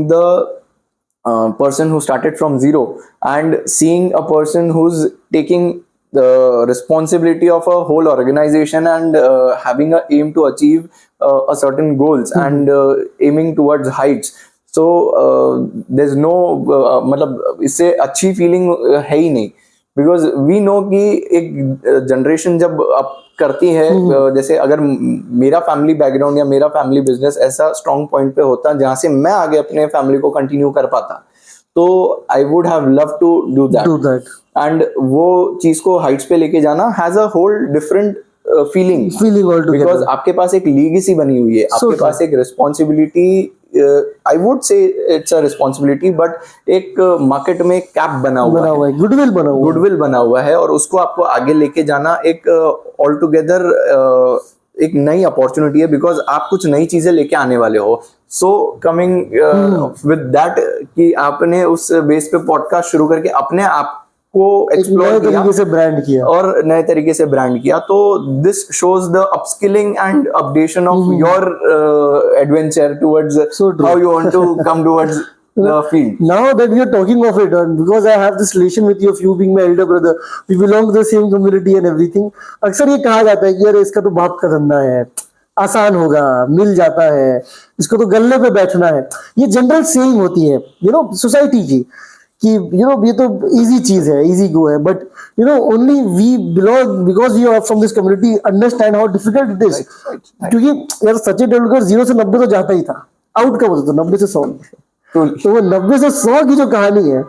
the person who started from zero and seeing a person who's taking the responsibility of a whole organization and having a aim to achieve a certain goals and aiming towards heights. So there's no मतलब इससे अच्छी feeling है ही नहीं। Because we no कि एक generation जब अब करती है जैसे अगर मेरा फैमिली बैकग्राउंड या मेरा फैमिली बिजनेस ऐसा स्ट्रॉन्ग पॉइंट पे होता जहां से मैं आगे अपने फैमिली को कंटिन्यू कर पाता तो I would have love to do that and वो चीज को हाइट्स पे लेके जाना has a whole different feeling because आपके पास एक लीगेसी बनी हुई है, आपके पास एक रिस्पॉन्सिबिलिटी, आई वुड से इट्स अ रिस्पॉन्सिबिलिटी बट एक मार्केट में कैप बना हुआ है, गुडविल बना हुआ है और उसको आपको आगे लेके जाना एक ऑल टुगेदर एक नई अपॉर्चुनिटी है बिकॉज आप कुछ नई चीजें लेके आने वाले हो। सो कमिंग विद दैट कि आपने उस बेस पे पॉडकास्ट शुरू करके अपने आप को एक्सप्लोर किया से ब्रांड किया और नए तरीके से ब्रांड किया, तो this shows the upskilling and updation of your adventure towards how you want to come towards the field. Now that we are talking of it, and because I have this relation with you of you being my elder brother, we belong to the same community and everything. अक्सर ये कहा जाता है कि यार इसका तो बाप का धंधा है, आसान होगा, मिल जाता है, इसको तो गल्ले पे बैठना है। ये जनरल सेइंग होती है सोसाइटी की कि ये तो इजी चीज है, इजी गो है, but only we belong because we are from this community understand how difficult it is. क्योंकि यार सचिन तेंदुलकर 0 से 90 तो जाता ही था, आउट कब होता था 90 से 100। तो वो 90 से 100 की जो कहानी है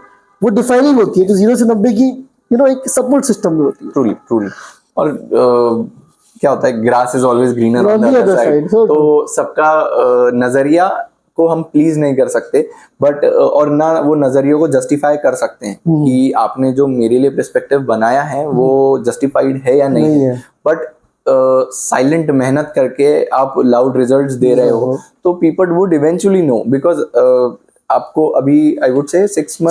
वो डिफाइनिंग होती है, जो 0 से 90 की एक सपोर्ट सिस्टम में होती है। ट्रूली और क्या होता है, grass is always greener on the other side. तो सबका नजरिया को हम प्लीज नहीं कर सकते बट और ना वो नजरियों को जस्टिफाई कर सकते हैं कि आपने जो मेरे लिए पर्सपेक्टिव बनाया है वो जस्टिफाइड है या नहीं है। बट साइलेंट मेहनत करके आप लाउड रिजल्ट्स दे रहे हो तो people would eventually know because आपको अभी आई वुड से 6 to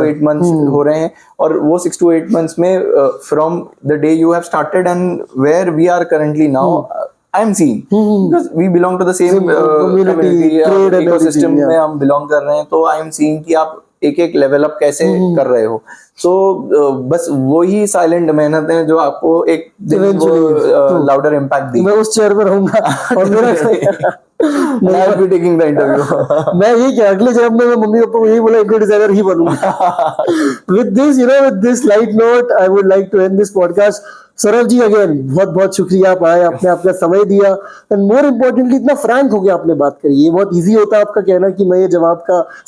8 months हो रहे हैं और वो 6 to 8 months में from the day you have started and where we are currently now I am seeing because we belong to the same community ecosystem में हम बिलोंग कर रहे हैं, तो आई एम सीइंग कि आप एक एक लेवल अप कैसे कर रहे हो। तो बस वही साइलेंट मेहनत है जो आपको एक दिन वो लाउडर इम्पैक्ट दी। मैं उस चेयर पे रहूंगा और मेरा I will be taking the interview. मैं ये क्या अगले जन्म में मम्मी पापा को यही बोला इंटीरियर डिजाइनर ही बनूंगा। with this light note I would like to end this podcast. Saurabh ji again बहुत बहुत शुक्रिया, आप आए, आपने आपका समय दिया एंड मोर इम्पोर्टेंटली इतना फ्रैंक हो गया आपने बात करी। ये बहुत इजी होता है आपका कहना कि मैं ये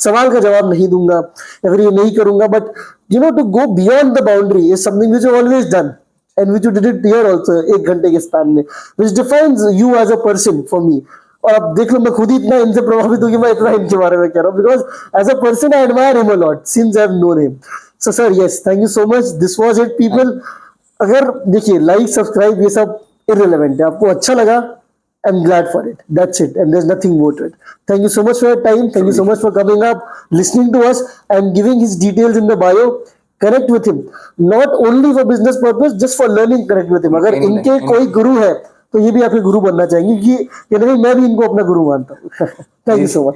सवाल का जवाब नहीं दूंगा या फिर ये नहीं करूंगा, but to go beyond the boundary is something which you always done and which you did it here also 1 घंटे के स्पैन में, which defines you as a person for me. और अब देख लो मैं खुद ही इतना इनसे प्रभावित हूँ कि मैं इतना इनके बारे में कह रहा हूँ because as a person I admire him a lot since I have known him. So sir yes, thank you so much, this was it people. अगर देखिए लाइक सब्सक्राइब ये सब इररिलेवेंट है, आपको अच्छा लगा I am glad for it, that's it and there is nothing more to it. Thank you so much for your time, thank you so much for coming up, listening to us. I am giving his details in the bio, connect with him not only for business purpose, just for learning, connect with him. अगर इनके कोई गुरु है तो ये भी आपके गुरु बनना चाहेंगे कि मैं भी इनको अपना गुरु मानता हूँ। Thank you so much.